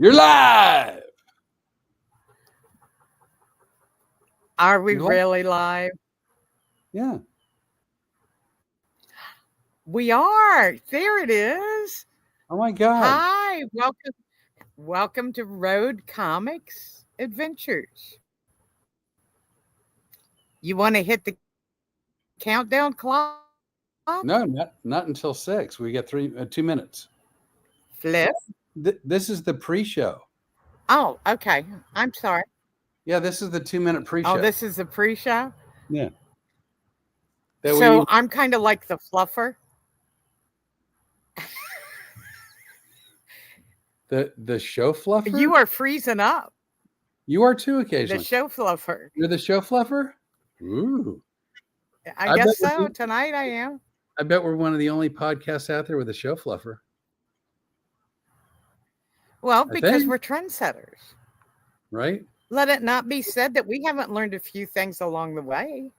You're live. Are we You're live? really live? Yeah. We are. There it is. Oh my God. Hi. Welcome to Road Comics Adventures. You want to hit the countdown clock? No, not until 6. We got 2 minutes. Flip. This is the pre-show. Oh, okay. I'm sorry. Yeah, this is the 2-minute pre-show. Oh, this is the pre-show? Yeah. So I'm kind of like the fluffer. The show fluffer? You are freezing up. You are too occasionally. The show fluffer. You're the show fluffer? Ooh. I guess so. Tonight I am. I bet we're one of the only podcasts out there with a show fluffer. Well, because we're trendsetters. Right? Let it not be said that we haven't learned a few things along the way.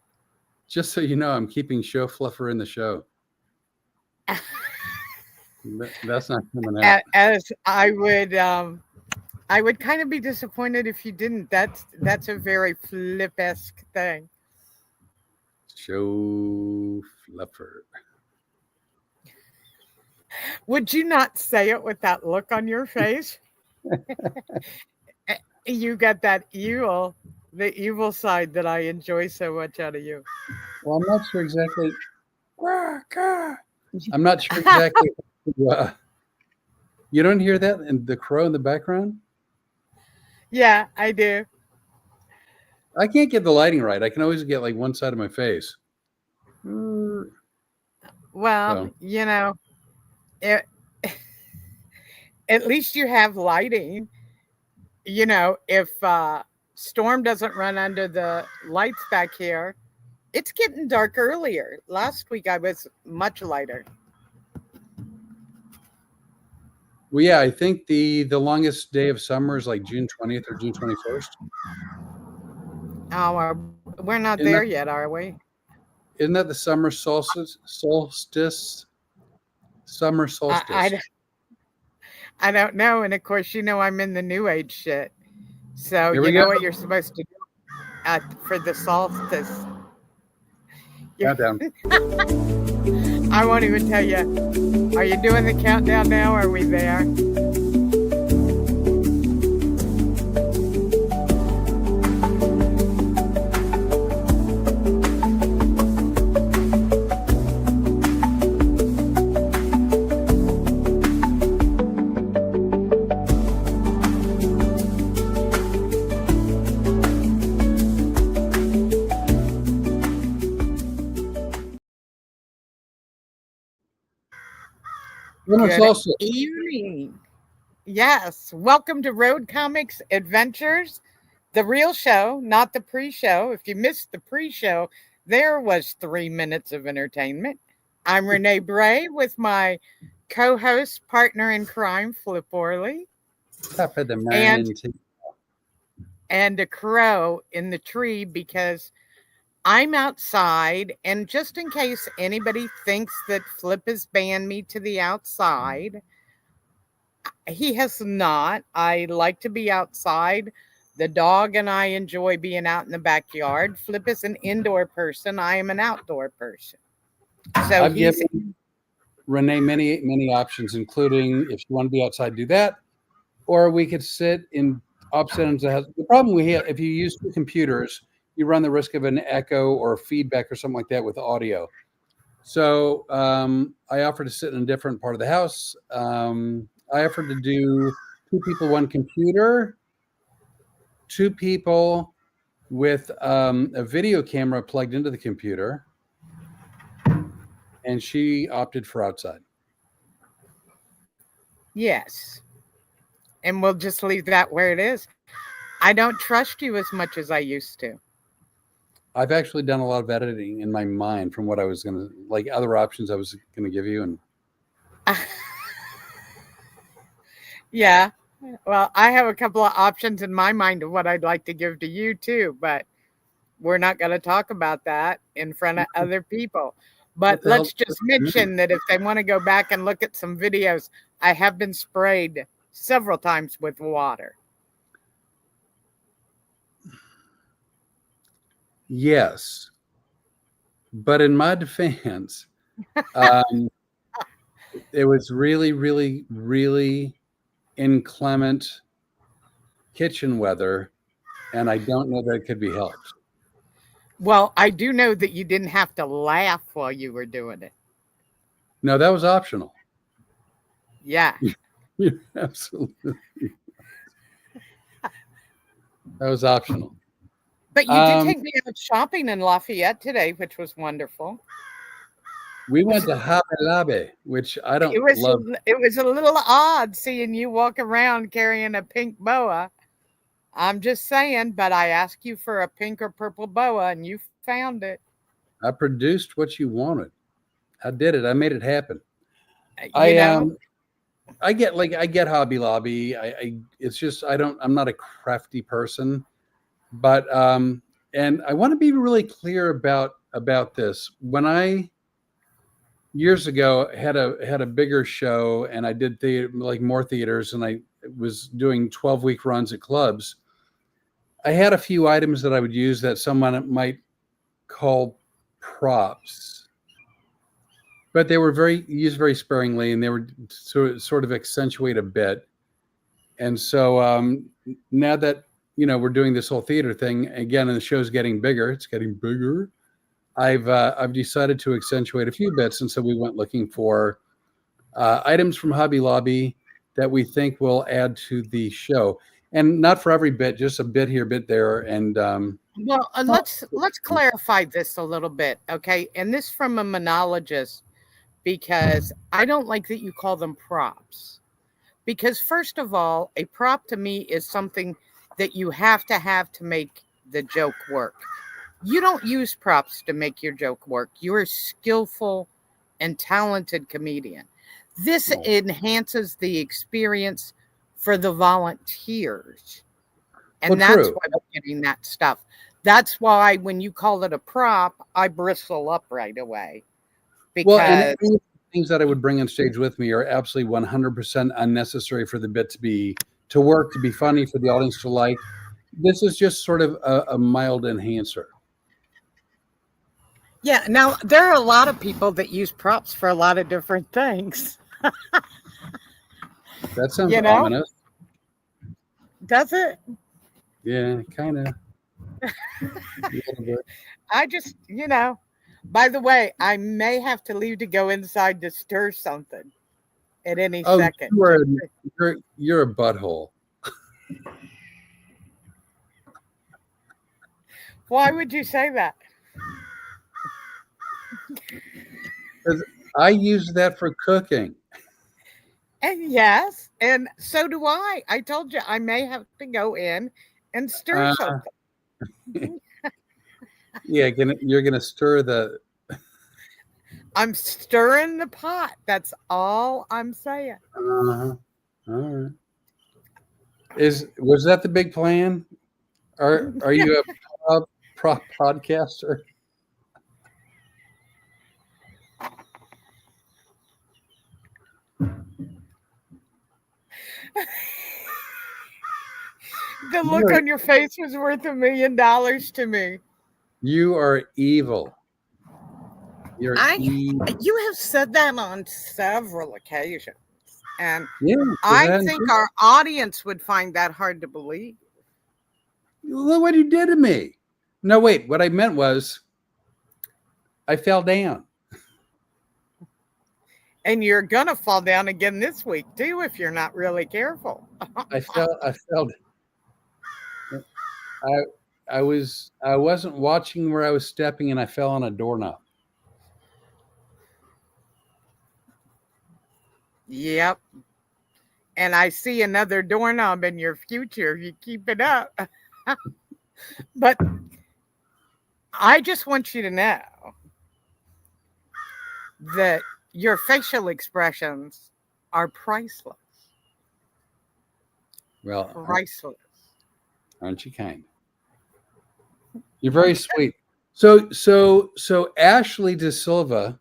Just so you know, I'm keeping show fluffer in the show. That's not coming out. As I would kind of be disappointed if you didn't. That's a very flip-esque thing. Show fluffer. Would you not say it with that look on your face? You got that the evil side that I enjoy so much out of you. Well, I'm not sure exactly. I'm not sure exactly. You don't hear that in the crow in the background? Yeah, I do. I can't get the lighting right. I can always get like one side of my face. Well, you know, at least you have lighting. You know, if Storm doesn't run under the lights back here, it's getting dark earlier. Last week I was much lighter. Well, yeah, I think the longest day of summer is like June 20th or June 21st. Oh, we're not there yet, are we? Isn't that the summer solstice? Summer solstice. I don't know. And of course, you know, I'm in the new age shit. So you know what you're supposed to do for the solstice. Countdown. I won't even tell you. Are you doing the countdown now? Are we there? Good evening. Yes. Welcome to Road Comics Adventures, the real show, not the pre-show. If you missed the pre-show, there was 3 minutes of entertainment. I'm Rene Bray with my co-host, partner in crime, Flip Orley. And a crow in the tree because I'm outside, and just in case anybody thinks that Flip has banned me to the outside, he has not. I like to be outside. The dog and I enjoy being out in the backyard. Flip is an indoor person. I am an outdoor person. So I've given Renee many options, including if you want to be outside, do that, or we could sit in opposite ends of the house. The problem we have, if you use two computers, you run the risk of an echo or feedback or something like that with audio. So I offered to sit in a different part of the house. I offered to do 2 people, 1 computer, 2 people with a video camera plugged into the computer, and she opted for outside. Yes. And we'll just leave that where it is. I don't trust you as much as I used to. I've actually done a lot of editing in my mind from what I was going to, like other options I was going to give you. And yeah, well, I have a couple of options in my mind of what I'd like to give to you too, but we're not going to talk about that in front of other people. But let's just mention that if they want to go back and look at some videos, I have been sprayed several times with water. Yes, but in my defense, um, it was really, really, really inclement kitchen weather, and I don't know that it could be helped. Well, I do know that you didn't have to laugh while you were doing it. No, that was optional. Yeah. Yeah, absolutely. That was optional. But you did Um, take me out shopping in Lafayette today, which was wonderful. we went to Habe Labe, which I It don't was love. it was a little odd seeing you walk around carrying a pink boa. I'm just saying, but I asked you for a pink or purple boa and you found it. I produced what you wanted. I did it. I made it happen. You I know? I get Hobby Lobby. It's just I'm not a crafty person, but and I want to be really clear about this. When I years ago had a bigger show and I did like more theaters and I was doing 12-week runs at clubs, I had a few items that I would use that someone might call props, but they were very used very sparingly and they were sort of accentuate a bit. And so now that we're doing this whole theater thing again, and the show's getting bigger, it's getting bigger. I've decided to accentuate a few bits, and so we went looking for items from Hobby Lobby that we think will add to the show, and not for every bit, just a bit here, bit there, and Well, let's clarify this a little bit, okay? And this from a monologist, because I don't like that you call them props. Because first of all, a prop to me is something that you have to make the joke work. You don't use props to make your joke work. You're a skillful and talented comedian. This enhances the experience for the volunteers. And that's why we're getting that stuff. That's why when you call it a prop, I bristle up right away. Because and things that I would bring on stage with me are absolutely 100% unnecessary for the bit to work, to be funny, for the audience to like. This is just sort of a mild enhancer. Yeah, now there are a lot of people that use props for a lot of different things. That sounds ominous. Does it? Yeah, kind of. I just, by the way, I may have to leave to go inside to stir something at any second. You're a butthole. Why would you say that? Because I use that for cooking. And yes, and so do I. I told you I may have to go in and stir something. Yeah, you're gonna stir the. I'm stirring the pot. That's all I'm saying. All right. Was that the big plan? Are you a prop podcaster? The look on your face was worth $1 million to me. You are evil. You have said that on several occasions. And yeah, I think our audience would find that hard to believe. Look what you did to me. No, wait. What I meant was I fell down. And you're going to fall down again this week, too, if you're not really careful. I fell. I wasn't watching where I was stepping, and I fell on a doorknob. Yep. And I see another doorknob in your future if you keep it up. But I just want you to know that your facial expressions are priceless. Well, priceless. Aren't you kind? You're very sweet. So Ashley De Silva,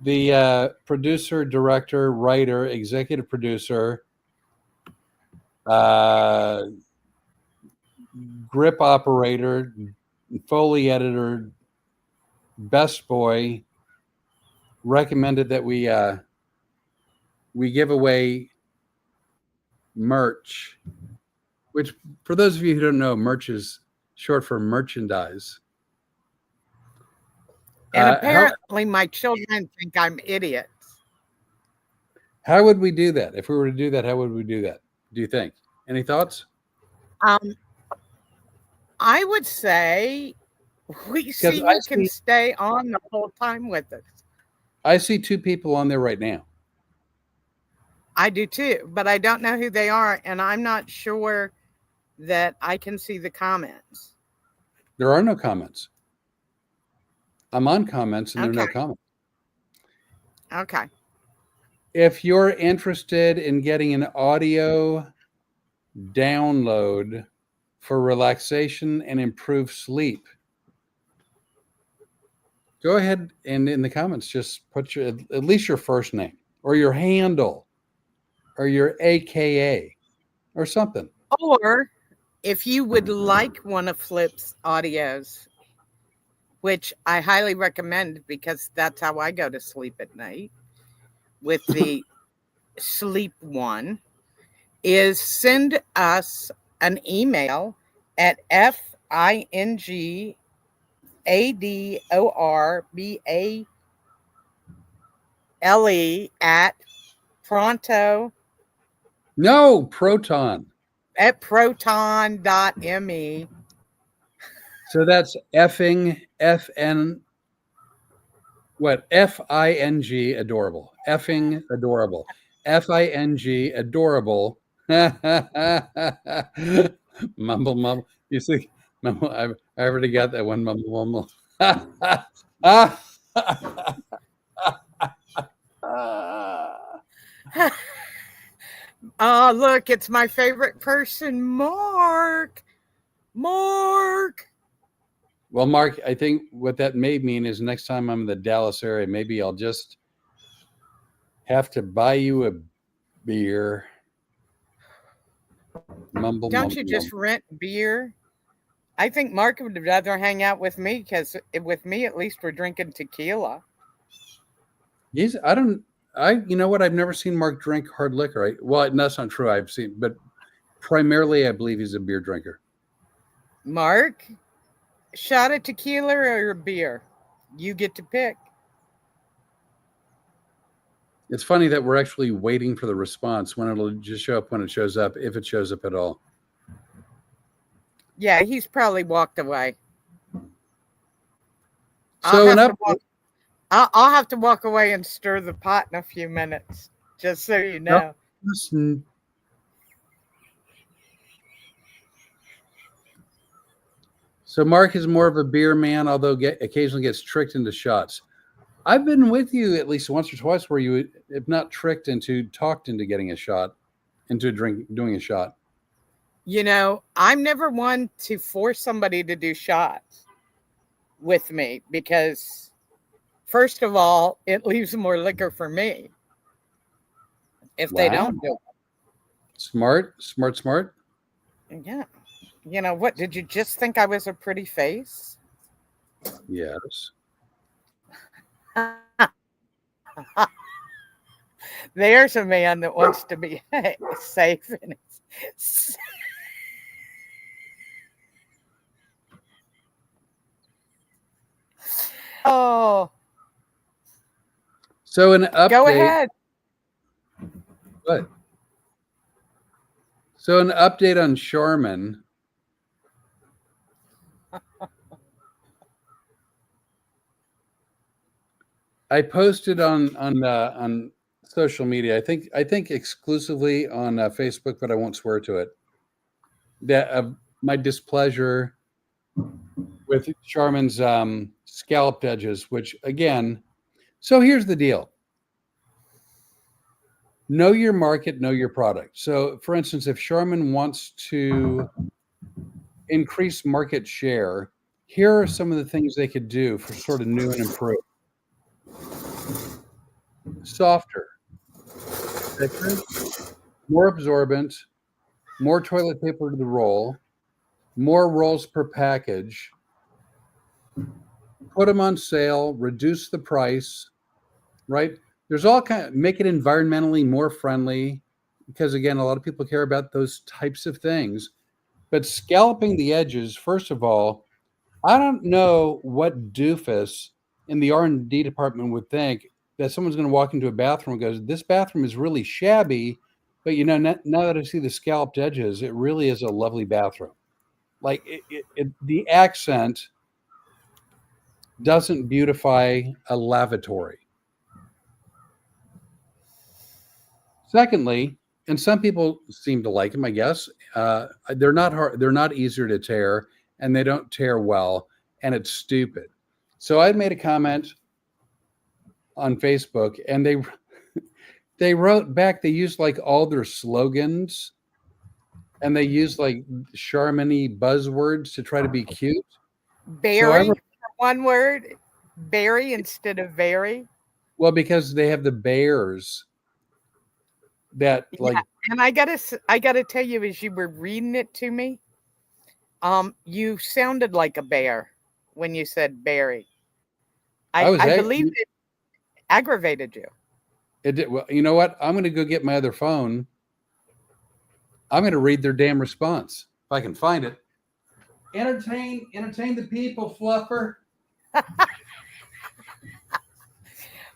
the producer, director, writer, executive producer grip operator, Foley editor, best boy recommended that we give away merch, which for those of you who don't know, merch is short for merchandise. And apparently my children think I'm idiots. How would we do that? If we were to do that, how would we do that? Do you think? Any thoughts? I would say we see who can stay on the whole time with us. I see 2 people on there right now. I do too, but I don't know who they are, and I'm not sure that I can see the comments. There are no comments. I'm on comments and there are no comments. Okay. If you're interested in getting an audio download for relaxation and improved sleep, go ahead and in the comments just put at least your first name or your handle or your AKA or something. Or if you would like one of Flip's audios, which I highly recommend because that's how I go to sleep at night with the sleep one, is send us an email at FINGADORBALE at Pronto. No, Proton. At proton.me. So that's effing FN. What? FING adorable. Effing adorable. FING adorable. Mumble mumble. You see, mumble, I already got that one. Mumble mumble. Oh, look, it's my favorite person, Mark. Well, Mark, I think what that may mean is next time I'm in the Dallas area, maybe I'll just have to buy you a beer. Don't you just rent beer? I think Mark would rather hang out with me because with me, at least we're drinking tequila. You know what? I've never seen Mark drink hard liquor. Well, that's not true. I've seen, but primarily I believe he's a beer drinker. Mark, shot of tequila or a beer? You get to pick. It's funny that we're actually waiting for the response when it'll just show up when it shows up, if it shows up at all. Yeah, he's probably walked away. So I'll have to walk away and stir the pot in a few minutes, just so you know. Listen. So Mark is more of a beer man, although occasionally gets tricked into shots. I've been with you at least once or twice where you, if not talked into getting a shot, doing a shot. You know, I'm never one to force somebody to do shots with me because, first of all, it leaves more liquor for me if they don't do it. Smart. Yeah. You know what? Did you just think I was a pretty face? Yes. There's a man that wants to be safe in his. Oh. So an update. Go ahead. What? So an update on Charmin. I posted on social media. I think exclusively on Facebook, but I won't swear to it. That my displeasure with Charmin's scalloped edges, which again, so here's the deal. Know your market, know your product. So for instance, if Charmin wants to increase market share, here are some of the things they could do for sort of new and improved. Softer, thicker, more absorbent, more toilet paper to the roll, more rolls per package, put them on sale, reduce the price, right? There's all make it environmentally more friendly because again, a lot of people care about those types of things. But scalloping the edges, first of all, I don't know what doofus in the R&D department would think that someone's going to walk into a bathroom and goes, "This bathroom is really shabby, but now that I see the scalloped edges, it really is a lovely bathroom." Like the accent doesn't beautify a lavatory. Secondly, and some people seem to like them, I guess. They're not hard. They're not easier to tear, and they don't tear well, and it's stupid. So I made a comment on Facebook, and they wrote back. They used like all their slogans, and they used like Charmany buzzwords to try to be cute. So I Berry, one word, berry instead of very. well because they have the bears that like Yeah, and I gotta tell you, as you were reading it to me, you sounded like a bear when you said berry. I was I believe it aggravated you. it did, well, you know what? I'm going to go get my other phone. I'm going to read their damn response if I can find it. Entertain the people, Fluffer.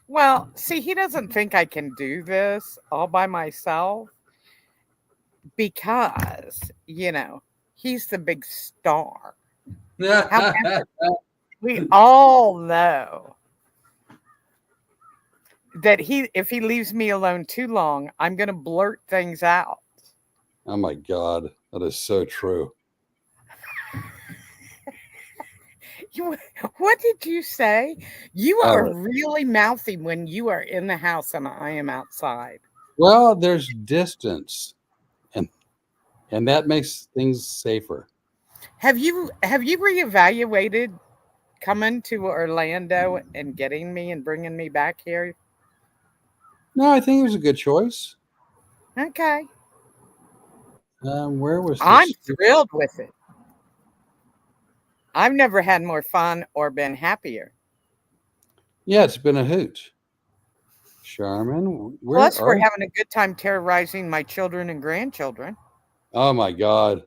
Well, see, he doesn't think I can do this all by myself because, he's the big star. However, we all know that if he leaves me alone too long, I'm going to blurt things out. Oh my God, that is so true. What did you say? You are really mouthy when you are in the house and I am outside. Well, there's distance, and that makes things safer. Have you reevaluated coming to Orlando and getting me and bringing me back here? No, I think it was a good choice. Okay. Where was I'm this? thrilled with it. I've never had more fun or been happier. Yeah, it's been a hoot. Charmin, where Plus, we're are you? having a good time terrorizing my children and grandchildren. Oh my God.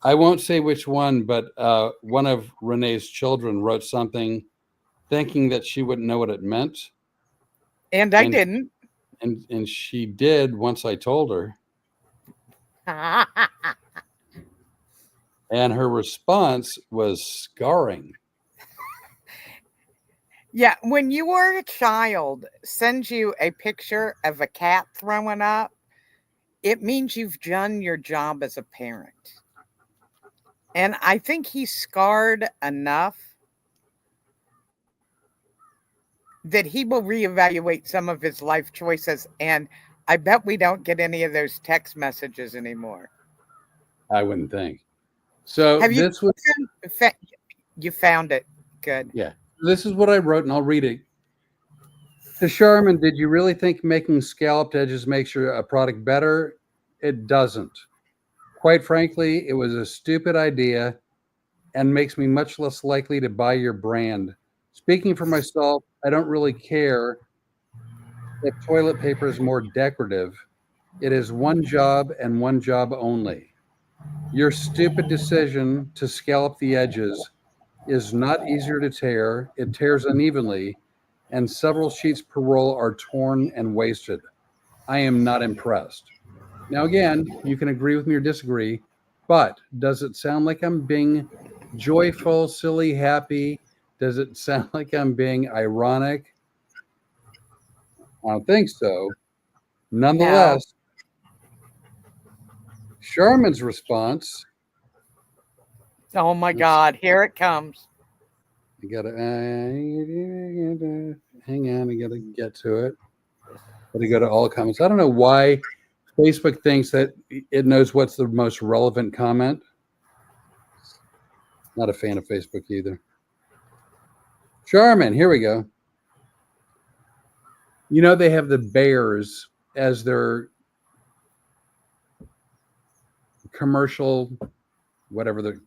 I won't say which one, but one of Renee's children wrote something thinking that she wouldn't know what it meant. And I didn't. And she did once I told her. And her response was scarring. Yeah, when you are a child, sends you a picture of a cat throwing up, it means you've done your job as a parent. And I think he's scarred enough that he will reevaluate some of his life choices. And I bet we don't get any of those text messages anymore. I wouldn't think. So Have you? this was You found it. Good. yeah. This is what I wrote, and I'll read it. To Sharman, did you really think making scalloped edges makes your product better? It doesn't. Quite frankly, it was a stupid idea and makes me much less likely to buy your brand. Speaking for myself, I don't really care if toilet paper is more decorative. It is one job and one job only. Your stupid decision to scallop the edges is not easier to tear. It tears unevenly, and several sheets per roll are torn and wasted. I am not impressed. Now, again, you can agree with me or disagree, but does it sound like I'm being joyful, silly, happy? Does it sound like I'm being ironic? I don't think so. Nonetheless, Sharman's response. Oh my God, here it comes. You gotta hang on. I gotta get to it. Gotta go to all comments. I don't know why Facebook thinks that it knows what's the most relevant comment. Not a fan of Facebook either. Charmin, here we go. You know they have the bears as their commercial, whatever.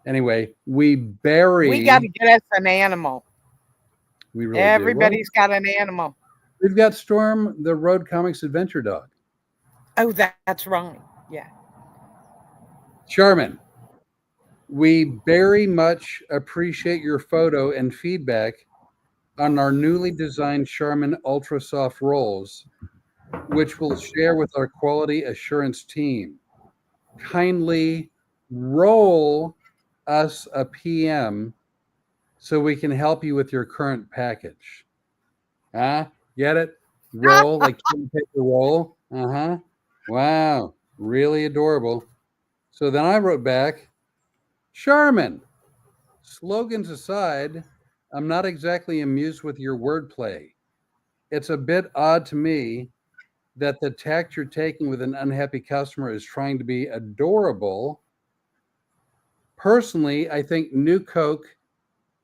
Anyway, we bury. We got to get us an animal. We really Everybody's got an animal. We've got Storm, the Road Comics adventure dog. Oh, that's right. Yeah. Charmin, we very much appreciate your photo and feedback on our newly designed Charmin Ultra Soft Rolls, which we'll share with our quality assurance team. Kindly roll us a PM so we can help you with your current package. Get it? Roll, like paper roll. Wow, really adorable. So then I wrote back, Charmin, slogans aside, I'm not exactly amused with your wordplay. It's a bit odd to me that the tact you're taking with an unhappy customer is trying to be adorable. Personally, I think New Coke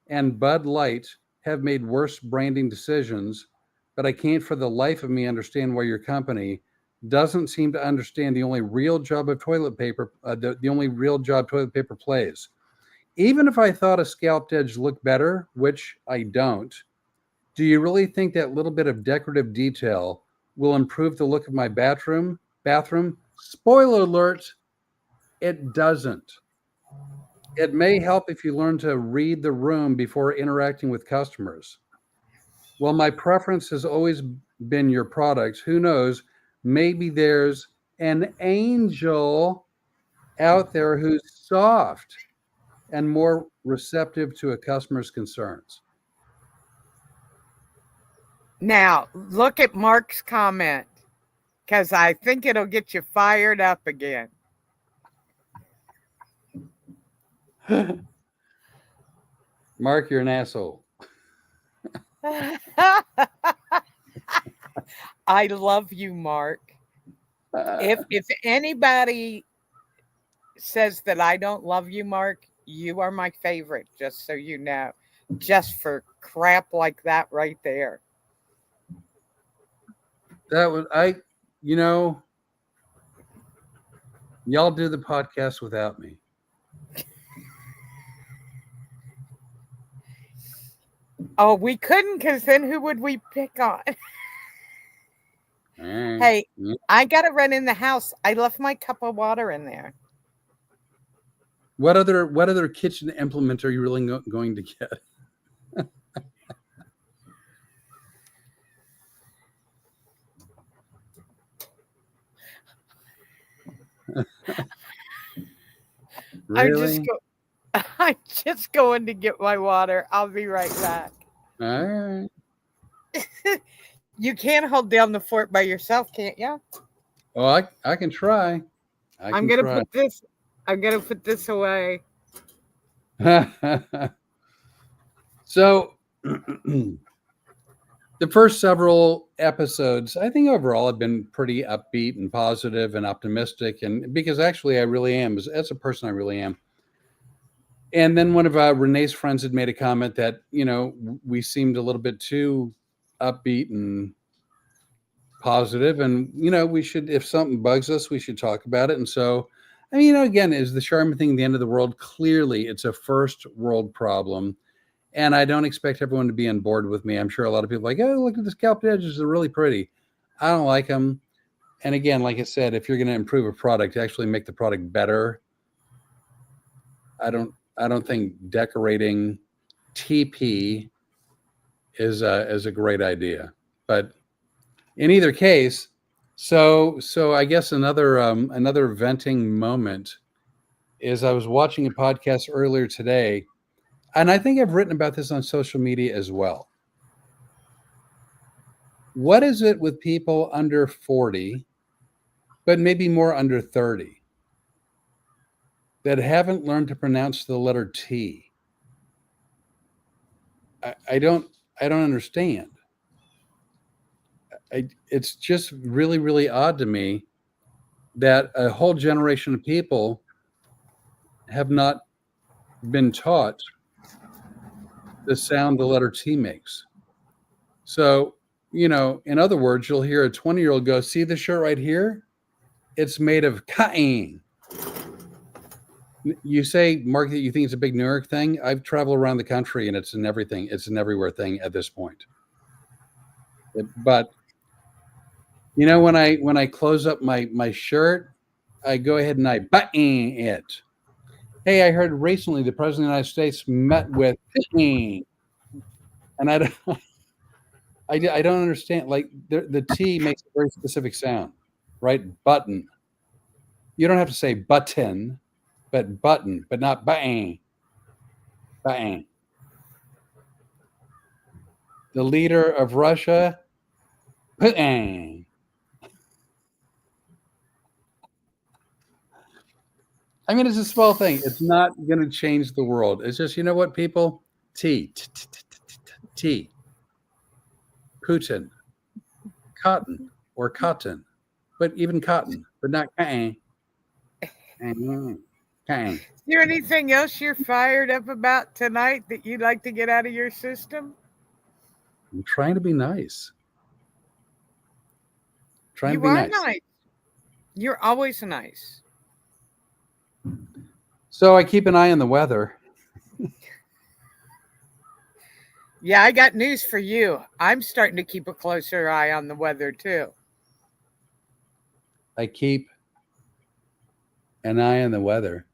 and Bud Light have made worse branding decisions, but I can't for the life of me understand why your company doesn't seem to understand the only real job of toilet paper, the only real job toilet paper plays. Even if I thought a scalped edge looked better, which I don't, do you really think that little bit of decorative detail will improve the look of my bathroom? Spoiler alert, it doesn't. It may help if you learn to read the room before interacting with customers. Well, my preference has always been your products. Who knows? Maybe there's an angel out there who's soft and more receptive to a customer's concerns. Now, look at Mark's comment, because I think it'll get you fired up again. Mark, you're an asshole. I love you, Mark. If anybody says that I don't love you, Mark, you are my favorite, just so you know. Just for crap like that right there. That was y'all do the podcast without me. Oh, we couldn't, because then who would we pick on? Hey, I got to run in the house. I left my cup of water in there. What other kitchen implement are you really going to get? Really? I'm just going to get my water. I'll be right back. All right. You can't hold down the fort by yourself, can't you? Oh, I can try. I'm gonna put this away. So the first several episodes, I think overall have been pretty upbeat and positive and optimistic, and because actually I really am, as a person, I really am. And then one of Rene's friends had made a comment that, we seemed a little bit too upbeat and positive, and, we should, if something bugs us, we should talk about it. And so, again, is the Charmin thing the end of the world? Clearly, it's a first world problem. And I don't expect everyone to be on board with me. I'm sure a lot of people are like, oh, look at the scalped edges. They're really pretty. I don't like them. And again, like I said, if you're going to improve a product, actually make the product better. I don't think decorating TP is a great idea. But in either case, so I guess another venting moment is I was watching a podcast earlier today, and I think I've written about this on social media as well. What is it with people under 40, but maybe more under 30, that haven't learned to pronounce the letter T? I don't understand. It's just really, really odd to me that a whole generation of people have not been taught the sound the letter T makes. So, in other words, you'll hear a 20-year-old go, see this shirt right here? It's made of cotton. You say, Mark, that you think it's a big New York thing. I've traveled around the country, and it's an everything. It's an everywhere thing at this point. But when I close up my shirt, I go ahead and I button it. Hey, I heard recently the president of the United States met with, and I don't, I don't understand. Like the T makes a very specific sound, right? Button. You don't have to say button, but button, but not button. Button. The leader of Russia, Putin. I mean, it's a small thing. It's not going to change the world. It's just, you know what, people? T. Putin. Cotton or cotton. But even cotton, but not cotton. Cotton. Is there anything else you're fired up about tonight that you'd like to get out of your system? I'm trying to be nice. You are nice. You're always nice. So I keep an eye on the weather. Yeah, I got news for you. I'm starting to keep a closer eye on the weather too. I keep an eye on the weather.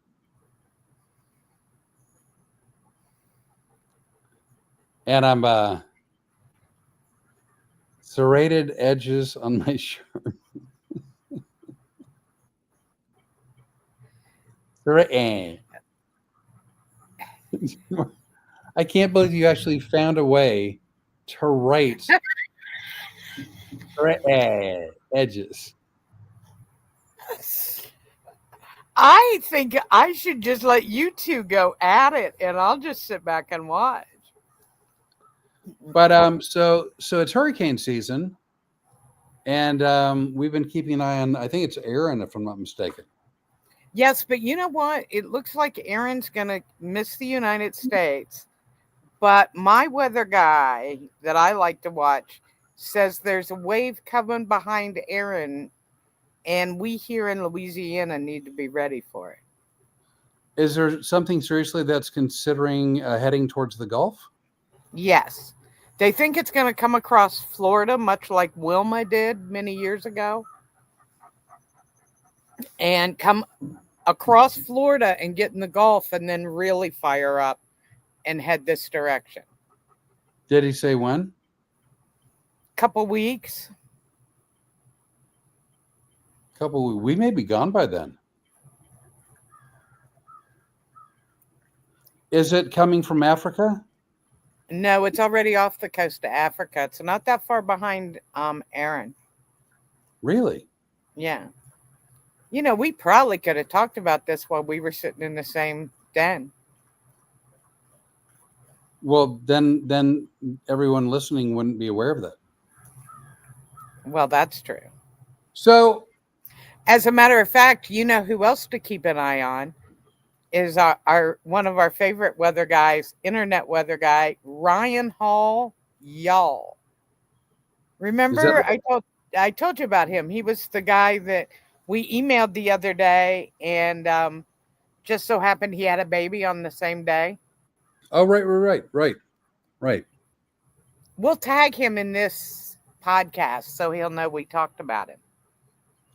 And I'm serrated edges on my shirt. I can't believe you actually found a way to write edges. I think I should just let you two go at it, and I'll just sit back and watch. But so it's hurricane season, and we've been keeping an eye on. I think it's Aaron, if I'm not mistaken. Yes, but you know what? It looks like Aaron's going to miss the United States. But my weather guy that I like to watch says there's a wave coming behind Aaron, and we here in Louisiana need to be ready for it. Is there something seriously that's considering heading towards the Gulf? Yes. They think it's going to come across Florida, much like Wilma did many years ago, and come across Florida and get in the Gulf and then really fire up and head this direction. Did he say when? Couple weeks. We may be gone by then. Is it coming from Africa? No, it's already off the coast of Africa. It's not that far behind Aaron. Really? Yeah. You know, we probably could have talked about this while we were sitting in the same den. Well, then everyone listening wouldn't be aware of that. Well, that's true. So, as a matter of fact, you know who else to keep an eye on is our one of our favorite weather guys, internet weather guy, Ryan Hall, y'all. Remember, I told you about him. He was the guy that we emailed the other day, and just so happened he had a baby on the same day. Oh, right. We'll tag him in this podcast so he'll know we talked about him.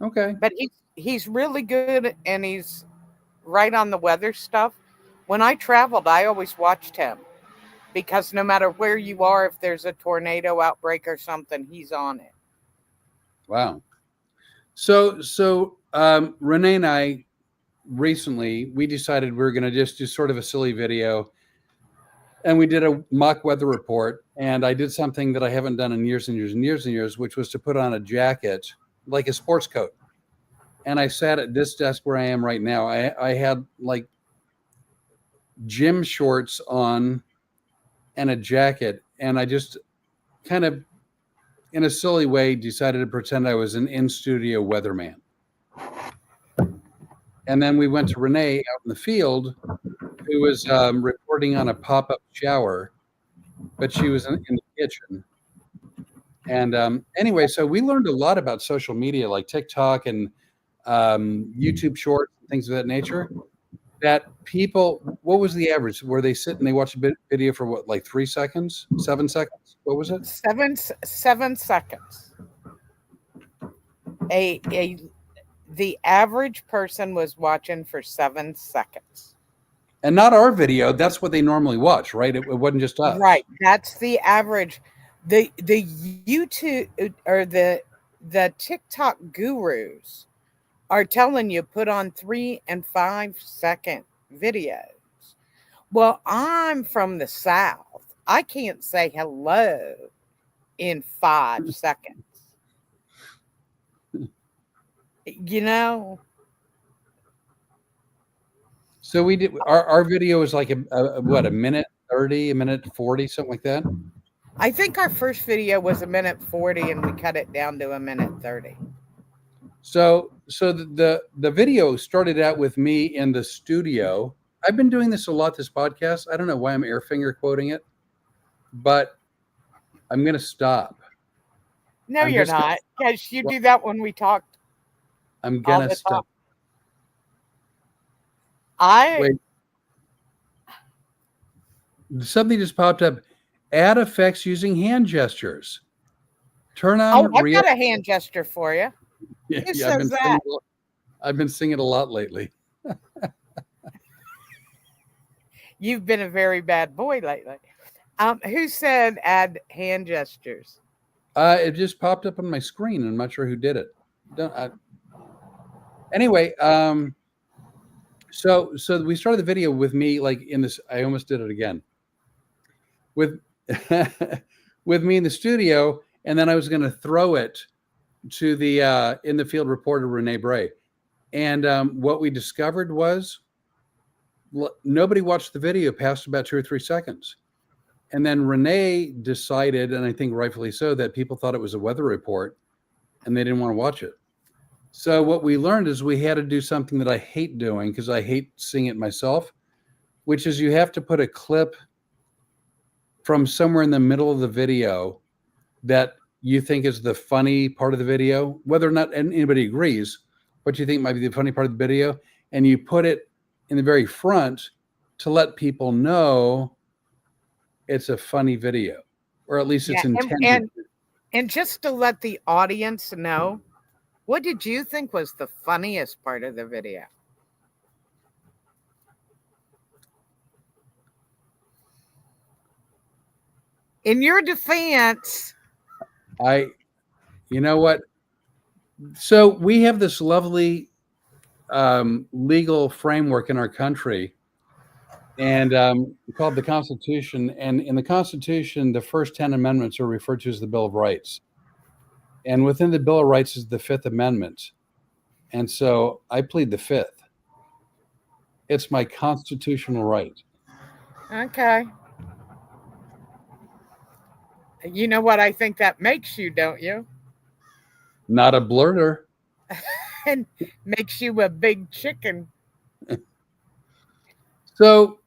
Okay. But he's really good, and he's right on the weather stuff. When I traveled, I always watched him because no matter where you are, if there's a tornado outbreak or something, he's on it. Wow. So Rene and I recently, we decided we were going to just do sort of a silly video, and we did a mock weather report, and I did something that I haven't done in years and years and years and years, which was to put on a jacket, like a sports coat. And I sat at this desk where I am right now. I had like gym shorts on and a jacket, and I just kind of, in a silly way, decided to pretend I was an in-studio weatherman. And then we went to Rene out in the field, who was reporting on a pop-up shower, but she was in the kitchen. And anyway, so we learned a lot about social media, like TikTok and YouTube shorts, things of that nature, that people, what was the average? Where they sit and they watch a video for what, like 3 seconds, 7 seconds? What was it? 7 seconds. A the average person was watching for 7 seconds. And not our video. That's what they normally watch, right? It wasn't just us. Right. That's the average. The YouTube or the TikTok gurus are telling you put on 3 and 5 second videos. Well, I'm from the South. I can't say hello in 5 seconds. You know? So we did our video was like what, a minute 30, a minute 40, something like that. I think our first video was a minute 40 and we cut it down to a minute 30. So the video started out with me in the studio. I've been doing this a lot, this podcast. I don't know why I'm air finger quoting it, but I'm going to stop. No, you're not, because you do that when we talked. I'm going to stop. Wait. Something just popped up. Add effects using hand gestures. Turn on. Oh, I've got a hand gesture for you. Yeah, Who says that? I've been singing a lot lately. You've been a very bad boy lately. Who said add hand gestures? It just popped up on my screen. I'm not sure who did it. Anyway, so we started the video with me like in this. I almost did it again. With with me in the studio, and then I was going to throw it to the in the field reporter Rene Bray, and what we discovered was nobody watched the video past about 2 or 3 seconds, and then Rene decided, and I think rightfully so, that people thought it was a weather report, and they didn't want to watch it. So what we learned is we had to do something that I hate doing because I hate seeing it myself, which is you have to put a clip from somewhere in the middle of the video that you think is the funny part of the video, whether or not anybody agrees, what you think might be the funny part of the video, and you put it in the very front to let people know it's a funny video, or at least it's intended. And just to let the audience know, what did you think was the funniest part of the video? In your defense, you know what? So we have this lovely legal framework in our country, and called the Constitution. And in the Constitution, the first 10 amendments are referred to as the Bill of Rights. And within the Bill of Rights is the 5th Amendment. And so I plead the 5th. It's my constitutional right. Okay. You know what I think that makes you, don't you? Not a blurter. And makes you a big chicken. So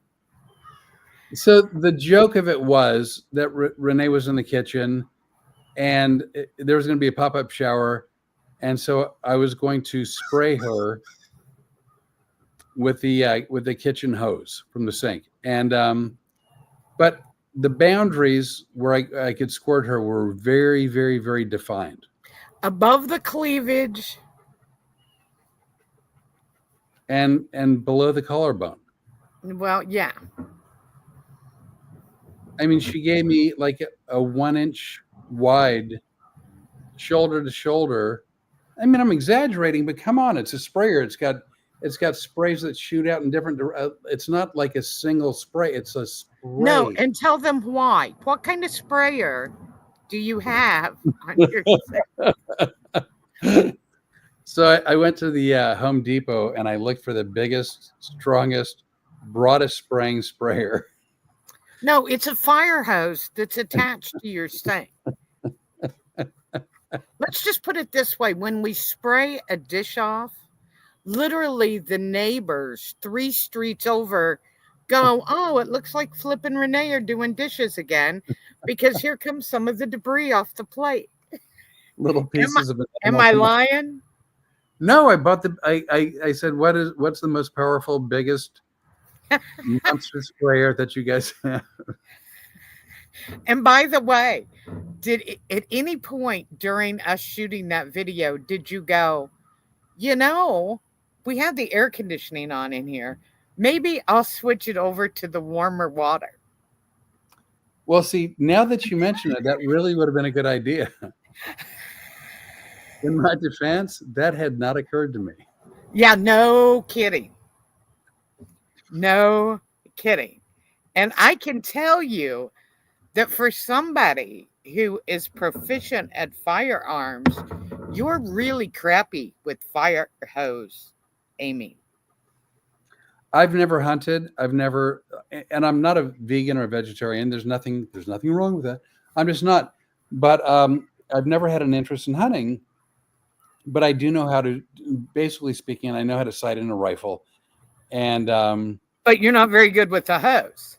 the joke of it was that Rene was in the kitchen, and there was going to be a pop-up shower, and so I was going to spray her with the kitchen hose from the sink, and but the boundaries where I could squirt her were very, very, very defined. Above the cleavage. And below the collarbone. Well, yeah. I mean, she gave me like a 1-inch wide, shoulder to shoulder. I mean, I'm exaggerating, but come on, it's a sprayer. It's got sprays that shoot out in different. It's not like a single spray. It's a spray. No, and tell them why. What kind of sprayer do you have on your? So I went to the Home Depot and I looked for the biggest, strongest, broadest spraying sprayer. No, it's a fire hose that's attached to your sink. Let's just put it this way. When we spray a dish off, literally the neighbors 3 streets over go, oh, it looks like Flip and Rene are doing dishes again, because here comes some of the debris off the plate. Little pieces of it. Am I lying? No, I bought the. I said, what's the most powerful, biggest monster sprayer that you guys have? And by the way, at any point during us shooting that video, did you go, you know, we have the air conditioning on in here. Maybe I'll switch it over to the warmer water. Well, see, now that you mention it, that really would have been a good idea. In my defense, that had not occurred to me. Yeah, no kidding. No kidding. And I can tell you that for somebody who is proficient at firearms, you're really crappy with fire hose aiming. I've never hunted. I've never, and I'm not a vegan or a vegetarian. There's nothing wrong with that. I'm just not. But I've never had an interest in hunting. But I do know how to, basically speaking, I know how to sight in a rifle. And But you're not very good with the hose.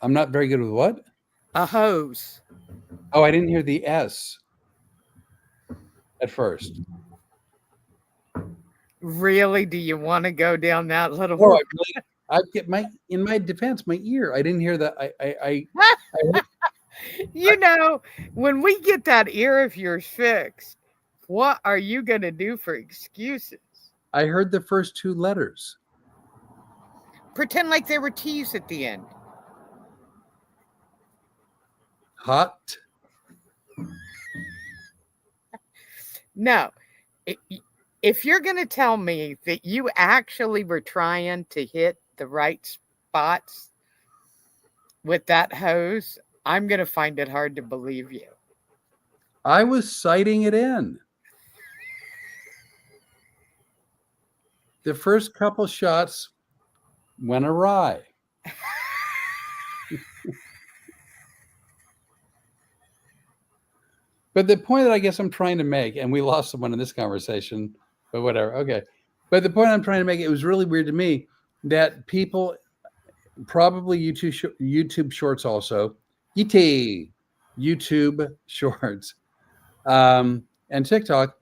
I'm not very good with what? A hose. Oh, I didn't hear the S at first. Really? Do you want to go down that little Oh, road? I get in my defense, my ear. I didn't hear that. I You know, when we get that ear of yours fixed, what are you going to do for excuses? I heard the first two letters. Pretend like there were T's at the end. Hot. No. If you're going to tell me that you actually were trying to hit the right spots with that hose, I'm going to find it hard to believe you. I was sighting it in. The first couple shots went awry. But the point that I guess I'm trying to make, and we lost someone in this conversation, but whatever. Okay. But the point I'm trying to make, it was really weird to me that people, probably YouTube shorts also, YouTube shorts, and TikTok,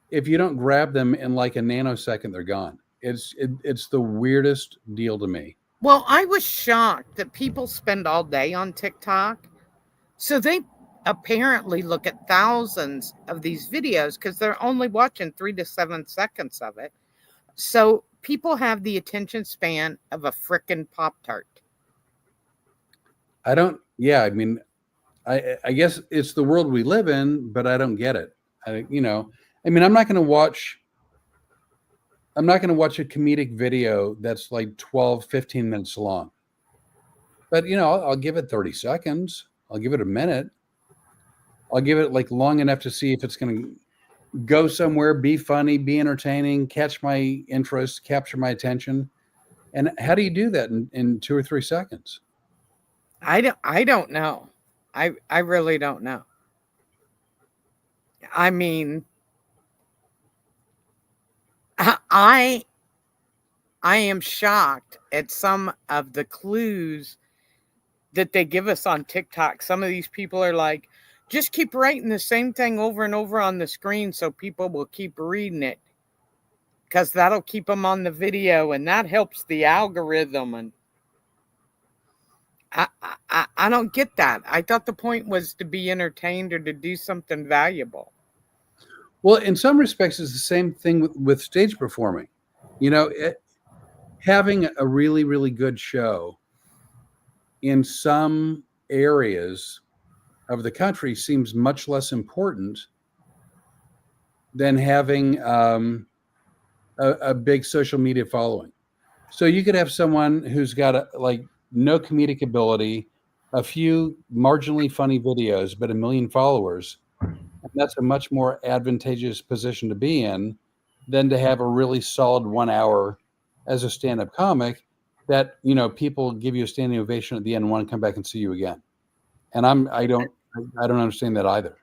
if you don't grab them in like a nanosecond, they're gone. It's the weirdest deal to me. Well, I was shocked that people spend all day on TikTok. So they apparently look at thousands of these videos because they're only watching 3 to 7 seconds of it. So people have the attention span of a frickin' Pop-Tart. I mean, I guess it's the world we live in, but I don't get it. I mean, I'm not going to watch a comedic video that's like 12, 15 minutes long. But, I'll give it 30 seconds. I'll give it a minute. I'll give it like long enough to see if it's going to go somewhere, be funny, be entertaining, catch my interest, capture my attention. And how do you do that in 2 or 3 seconds? I don't know. I really don't know. I mean, I am shocked at some of the clues that they give us on TikTok. Some of these people are like, just keep writing the same thing over and over on the screen so people will keep reading it because that'll keep them on the video and that helps the algorithm. And I don't get that. I thought the point was to be entertained or to do something valuable. Well, in some respects, it's the same thing with stage performing. Having a really, really good show in some areas of the country seems much less important than having a big social media following. So you could have someone who's got no comedic ability, a few marginally funny videos, but 1 million followers. And that's a much more advantageous position to be in than to have a really solid 1 hour as a stand-up comic that, people give you a standing ovation at the end and want to come back and see you again. And I don't understand that either.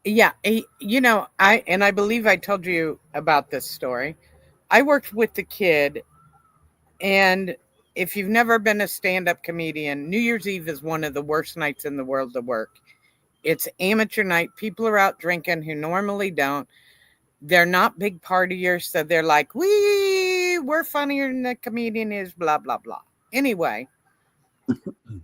Yeah. I believe I told you about this story. I worked with the kid, and if you've never been a stand-up comedian, New Year's Eve is one of the worst nights in the world to work. It's amateur night. People are out drinking who normally don't. They're not big partiers, so they're like, we're funnier than the comedian is, blah, blah, blah. Anyway,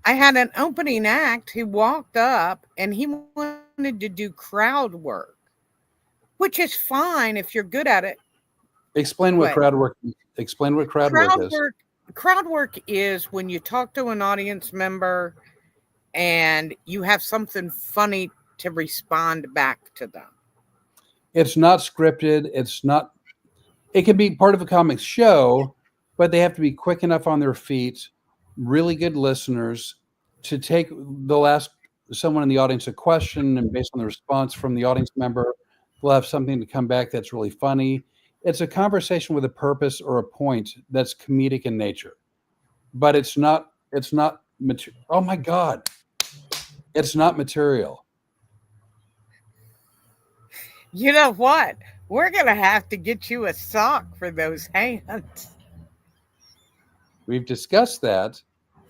I had an opening act who walked up and he wanted to do crowd work, which is fine if you're good at it. Explain what What? crowd work. Explain what crowd work Crowd is. work crowd work is when you talk to an audience member and you have something funny to respond back to them. It's not scripted. It's not. It can be part of a comic show, but they have to be quick enough on their feet, really good listeners to take. They'll ask someone in the audience a question, and based on the response from the audience member, they'll have something to come back that's really funny. It's a conversation with a purpose or a point that's comedic in nature, but it's not. It's not. Oh my God! It's not material. You know what? We're going to have to get you a sock for those hands. We've discussed that,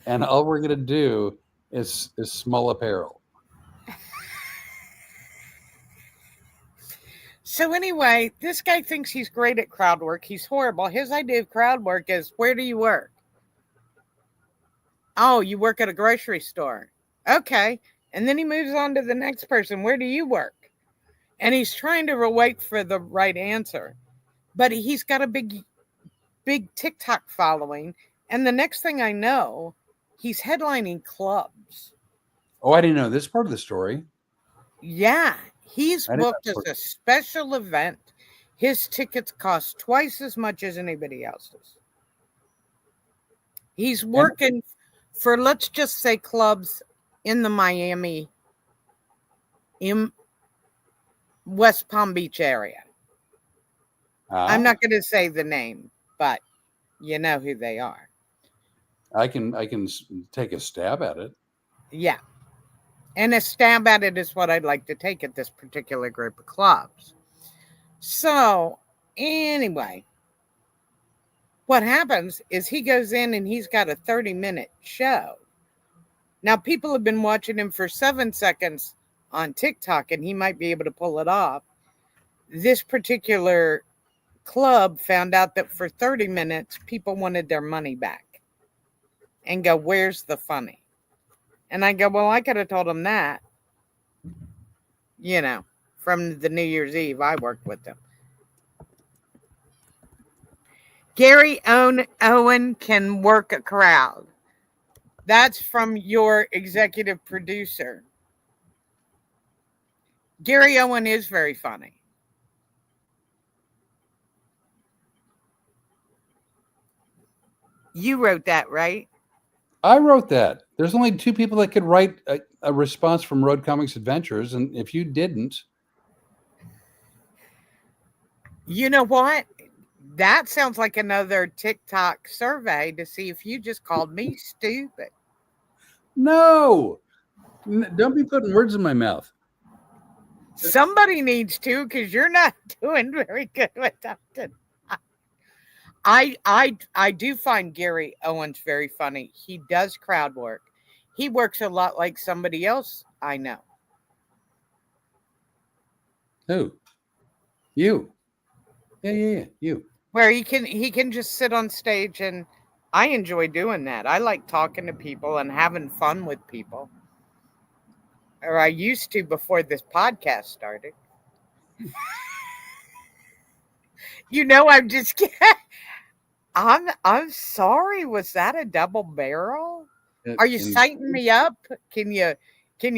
and all we're going to do is small apparel. So, anyway, this guy thinks he's great at crowd work. He's horrible. His idea of crowd work is, where do you work? Oh, you work at a grocery store. Okay. And then he moves on to the next person. Where do you work? And he's trying to wait for the right answer. But he's got a big TikTok following. And the next thing I know, he's headlining clubs. Oh, I didn't know this part of the story. Yeah. He's booked as a special event. His tickets cost twice as much as anybody else's. He's working for, let's just say, clubs in the Miami, in West Palm Beach area. I'm not going to say the name, but you know who they are. I can take a stab at it. Yeah. And a stab at it is what I'd like to take at this particular group of clubs. So, anyway, what happens is he goes in and he's got a 30-minute show. Now, people have been watching him for 7 seconds on TikTok, and he might be able to pull it off. This particular club found out that for 30 minutes, people wanted their money back and go, where's the funny? And I go, well, I could have told them that, from the New Year's Eve. I worked with them. Gary Owen can work a crowd. That's from your executive producer. Gary Owen is very funny. You wrote that, right? I wrote that. There's only 2 people that could write a response from Road Comics Adventures, and if you didn't, you know what? That sounds like another TikTok survey to see if you just called me stupid. No, don't be putting words in my mouth. Somebody needs to, because you're not doing very good with that. I do find Gary Owens very funny. He does crowd work. He works a lot like somebody else I know. Who? You. Yeah, you. Where he can just sit on stage, and I enjoy doing that. I like talking to people and having fun with people. Or I used to before this podcast started. I'm just kidding. I'm sorry. Was that a double barrel? Are you sighting me up? Can you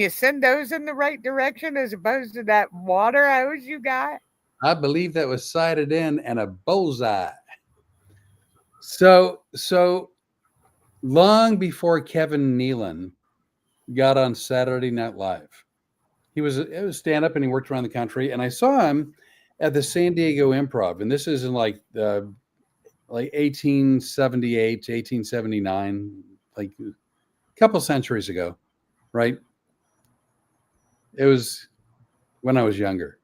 send those in the right direction as opposed to that water hose you got? I believe that was sighted in and a bullseye. So long before Kevin Nealon got on Saturday Night Live, it was stand-up, and he worked around the country. And I saw him at the San Diego Improv, and this is in like 1878 to 1879, like a couple centuries ago, right? It was when I was younger.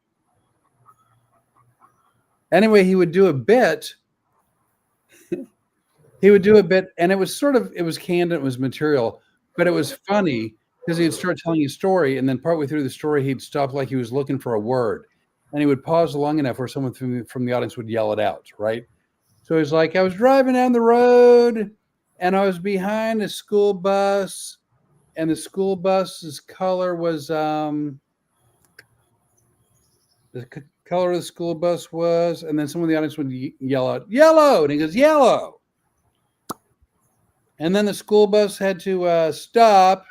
Anyway, he would do a bit. And it was canned, it was material, but it was funny because he'd start telling you a story, and then partway through the story, he'd stop like he was looking for a word. and he would pause long enough where someone from the audience would yell it out, right? So he's like, I was driving down the road and I was behind a school bus, and the school bus's color was color of the school bus was, and then someone in the audience would yell out, yellow, and he goes, yellow. And then the school bus had to stop,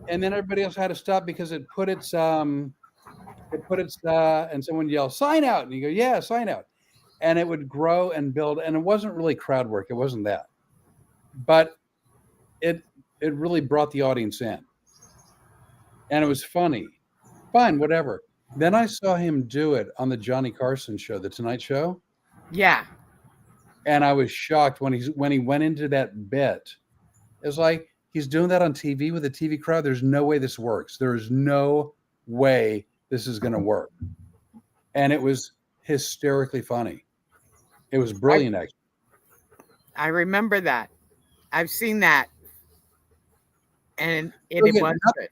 and then everybody else had to stop because it put its and someone yelled, sign out, and you go, yeah, sign out. And it would grow and build, and it wasn't really crowd work. It wasn't that, but it really brought the audience in, and it was funny. Fine, whatever. Then I saw him do it on the Johnny Carson show, the Tonight Show. Yeah. And I was shocked when he went into that bit. It's like, he's doing that on TV with a TV crowd. There's no way this works. There is no way this is going to work. And it was hysterically funny. It was brilliant, actually. I remember that. I've seen that. And it was good.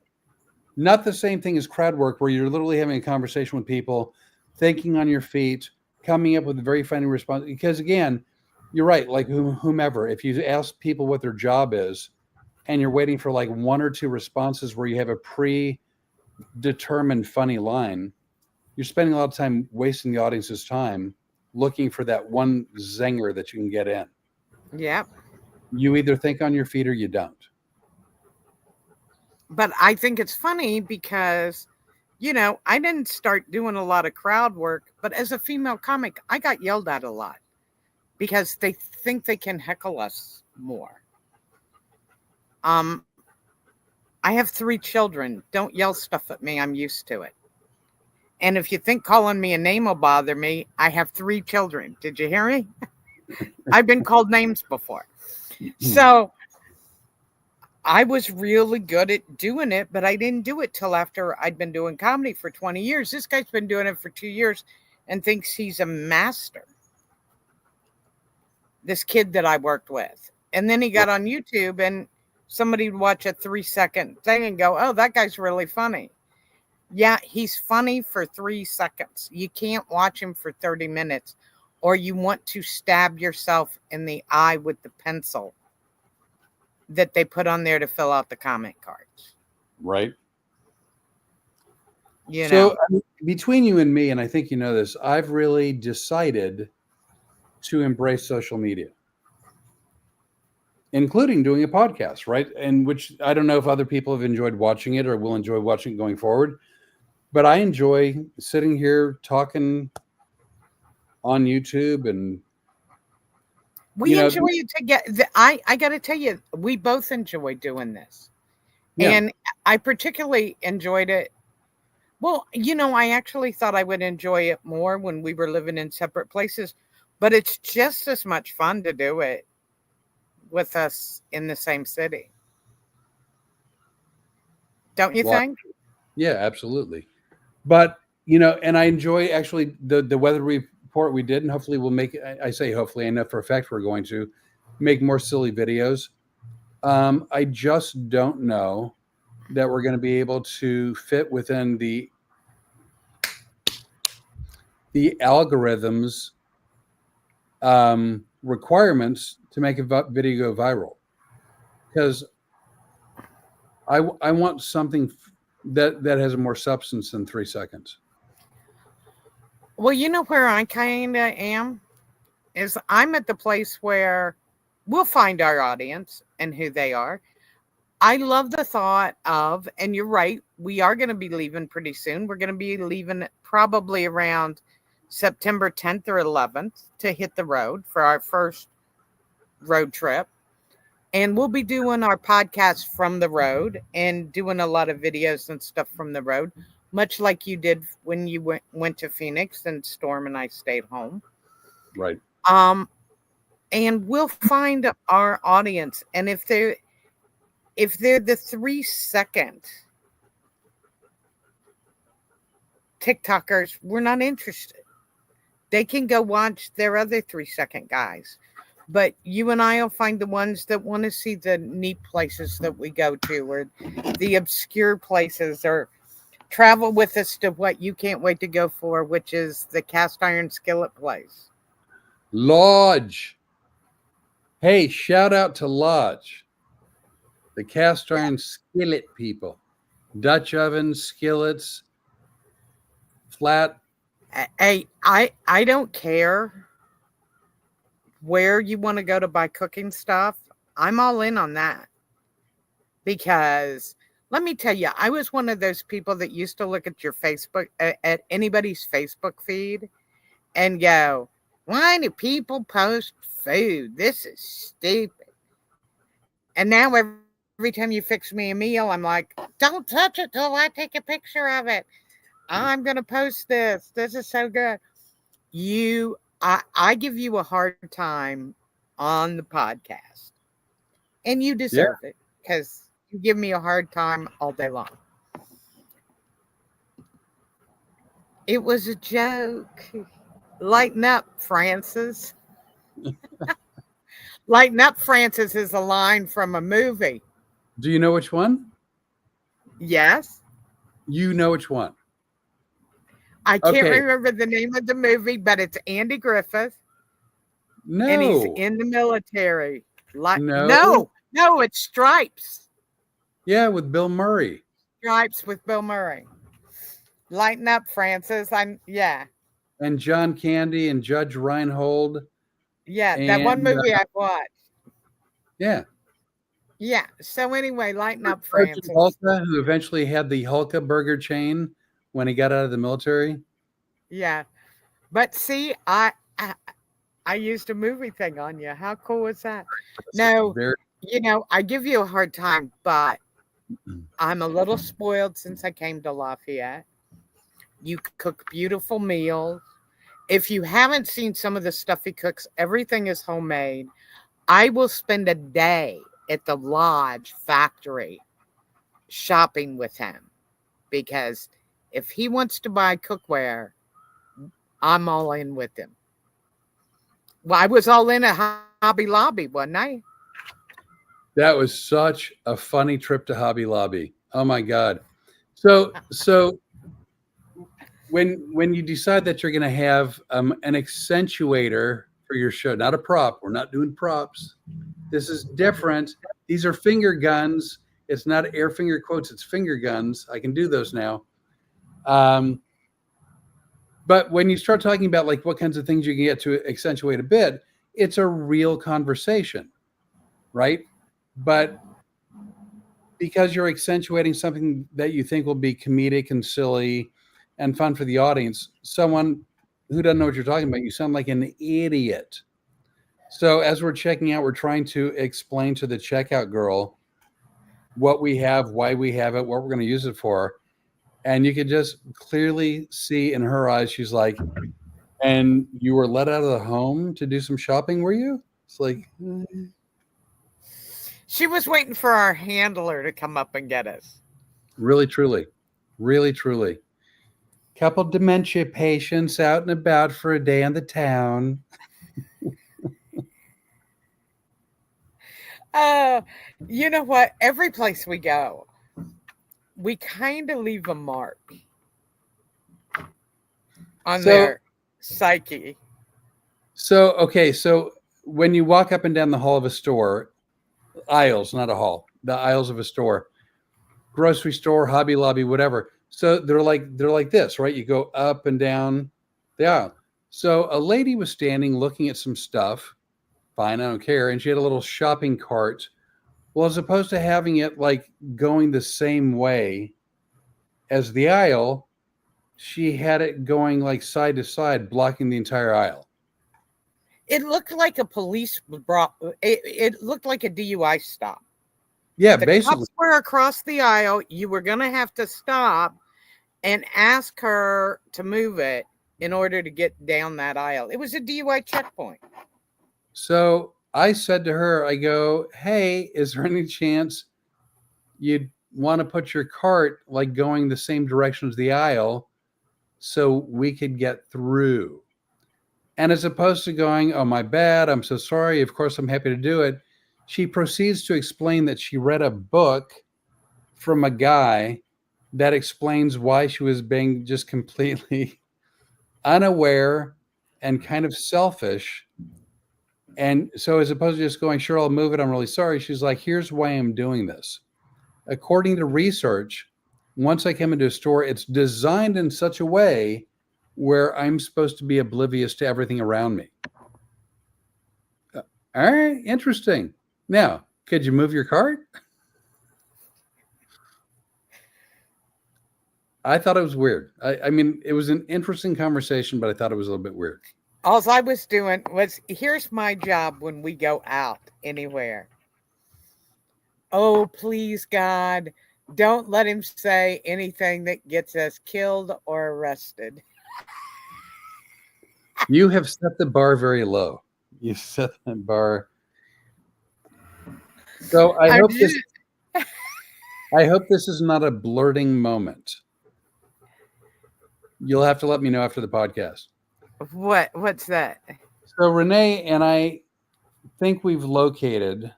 Not the same thing as crowd work, where you're literally having a conversation with people, thinking on your feet, coming up with a very funny response. Because again, you're right, like whomever, if you ask people what their job is and you're waiting for like one or two responses where you have a predetermined funny line, you're spending a lot of time wasting the audience's time looking for that one zinger that you can get in. Yep. You either think on your feet or you don't. But I think it's funny because, I didn't start doing a lot of crowd work, but as a female comic, I got yelled at a lot because they think they can heckle us more. I have 3 children. Don't yell stuff at me. I'm used to it. And if you think calling me a name will bother me, I have 3 children. Did you hear me? I've been called names before. So I was really good at doing it, but I didn't do it till after I'd been doing comedy for 20 years. This guy's been doing it for 2 years and thinks he's a master. This kid that I worked with. And then he got on YouTube and somebody would watch a 3-second thing and go, oh, that guy's really funny. Yeah, he's funny for 3 seconds. You can't watch him for 30 minutes or you want to stab yourself in the eye with the pencil that they put on there to fill out the comment cards. Right. So between you and me, and I think you know this, I've really decided to embrace social media, including doing a podcast, right? And which I don't know if other people have enjoyed watching it or will enjoy watching it going forward, but I enjoy sitting here talking on YouTube, and we enjoy it together. I got to tell you, we both enjoy doing this. Yeah. And I particularly enjoyed it. Well, I actually thought I would enjoy it more when we were living in separate places, but it's just as much fun to do it with us in the same city. Don't you think? Yeah, absolutely. But, and I enjoy actually the weather report we did, and hopefully we'll make, I say hopefully, I know for a fact we're going to make more silly videos. I just don't know that we're going to be able to fit within the algorithms requirements to make a video go viral, because I want something that has more substance than 3 seconds. Well, where I kind of am is I'm at the place where we'll find our audience and who they are. I love the thought of, and you're right, we are going to be leaving pretty soon. We're going to be leaving probably around September 10th or 11th to hit the road for our first road trip. And we'll be doing our podcast from the road and doing a lot of videos and stuff from the road, much like you did when you went to Phoenix and Storm and I stayed home. Right. And we'll find our audience. And if they're the 3-second TikTokers, we're not interested. They can go watch their other 3-second guys. But you and I will find the ones that want to see the neat places that we go to, or the obscure places, or travel with us to what you can't wait to go for, which is the cast iron skillet place. Lodge. Hey, shout out to Lodge, the cast Yeah. iron skillet people. Dutch ovens, skillets, flat. I don't care where you want to go to buy cooking stuff. I'm all in on that because let me tell you, I was one of those people that used to look at your Facebook at anybody's Facebook feed and go, "Why do people post food? This is stupid." And now every time you fix me a meal, I'm like, "Don't touch it till I take a picture of it. I'm gonna post this. This is so good." I give you a hard time on the podcast, and you Yeah. deserve it because you give me a hard time all day long. It was a joke. Lighten up, Francis. Lighten up, Francis is a line from a movie. Do you know which one? Yes. You know which one. I can't Okay. remember the name of the movie, but it's Andy Griffith and he's No. in the military. Like No. no, it's Stripes. Yeah, with Bill Murray. Stripes with Bill Murray. Lighten up, Francis. Yeah. And John Candy and Judge Reinhold. Yeah, that one And movie I watched. yeah. Yeah. So anyway, lighten up, Sergeant Francis. Hulka, who eventually had the Hulka burger chain when he got out of the military. Yeah. But see, I used a movie thing on you. How cool was that? No, Very, I give you a hard time, but I'm a little spoiled since I came to Lafayette. You cook beautiful meals. If you haven't seen some of the stuff he cooks, everything is homemade. I will spend a day at the Lodge factory shopping with him because if he wants to buy cookware, I'm all in with him. Well, I was all in at Hobby Lobby, wasn't I? that was such a funny trip to Hobby Lobby. Oh my God. So when you decide that you're going to have an accentuator for your show, not a prop, we're not doing props. This is different. These are finger guns. It's not air finger quotes. It's finger guns. I can do those now. But when you start talking about like what kinds of things you can get to accentuate a bit, it's a real conversation, right? But because you're accentuating something that you think will be comedic and silly and fun for the audience, someone who doesn't know what you're talking about, you sound like an idiot. So as we're checking out, we're trying to explain to the checkout girl what we have, why we have it, what we're going to use it for. And you could just clearly see in her eyes, she's like, "And you were let out of the home to do some shopping, were you?" It's like, She was waiting for our handler to come up and get us. really, truly, really, truly. Couple dementia patients out and about for a day in the town. Uh, you know what? Every place we go, we kind of leave a mark on their psyche. Okay, so when you walk up and down the hall of a store, aisles, not a hall, the aisles of a store, grocery store, Hobby Lobby, whatever. So they're like this, right? You go up and down the aisle. So a lady was standing looking at some stuff. Fine, I don't care. And she had a little shopping cart. Well, as opposed to having it like going the same way as the aisle, she had it going like side to side, blocking the entire aisle. It looked like a police brought. It looked like a DUI stop. Yeah, The basically. cops were across the aisle. You were going to have to stop and ask her to move it in order to get down that aisle. It was a DUI checkpoint. So I said to her, I go, "Hey, is there any chance you'd want to put your cart like going the same direction as the aisle so we could get through?" And as opposed to going, "Oh, my bad, I'm so sorry, of course I'm happy to do it," she proceeds to explain that she read a book from a guy that explains why she was being just completely unaware and kind of selfish. And so, as opposed to just going, sure, I'll move it, I'm really sorry, she's like, here's why I'm doing this. According to research, once I come into a store, it's designed in such a way where I'm supposed to be oblivious to everything around me. All right, interesting. Now, could you move your cart? I thought it was weird. I mean, it was an interesting conversation, but I thought it was a little bit weird. All I was doing was, here's my job when we go out anywhere. Oh, please, God, don't let him say anything that gets us killed or arrested. You have set the bar very low. You set the bar. So I hope this is not a blurting moment. You'll have to let me know after the podcast. What's that? So Rene and I think we've located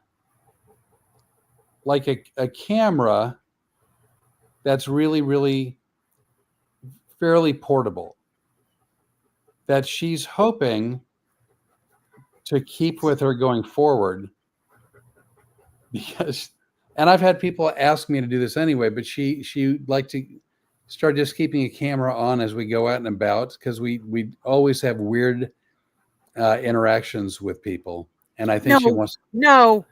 like a camera that's really, really fairly portable that she's hoping to keep with her going forward. Because, and I've had people ask me to do this anyway, but she'd like to start just keeping a camera on as we go out and about, because we always have weird interactions with people, and I think she wants. No.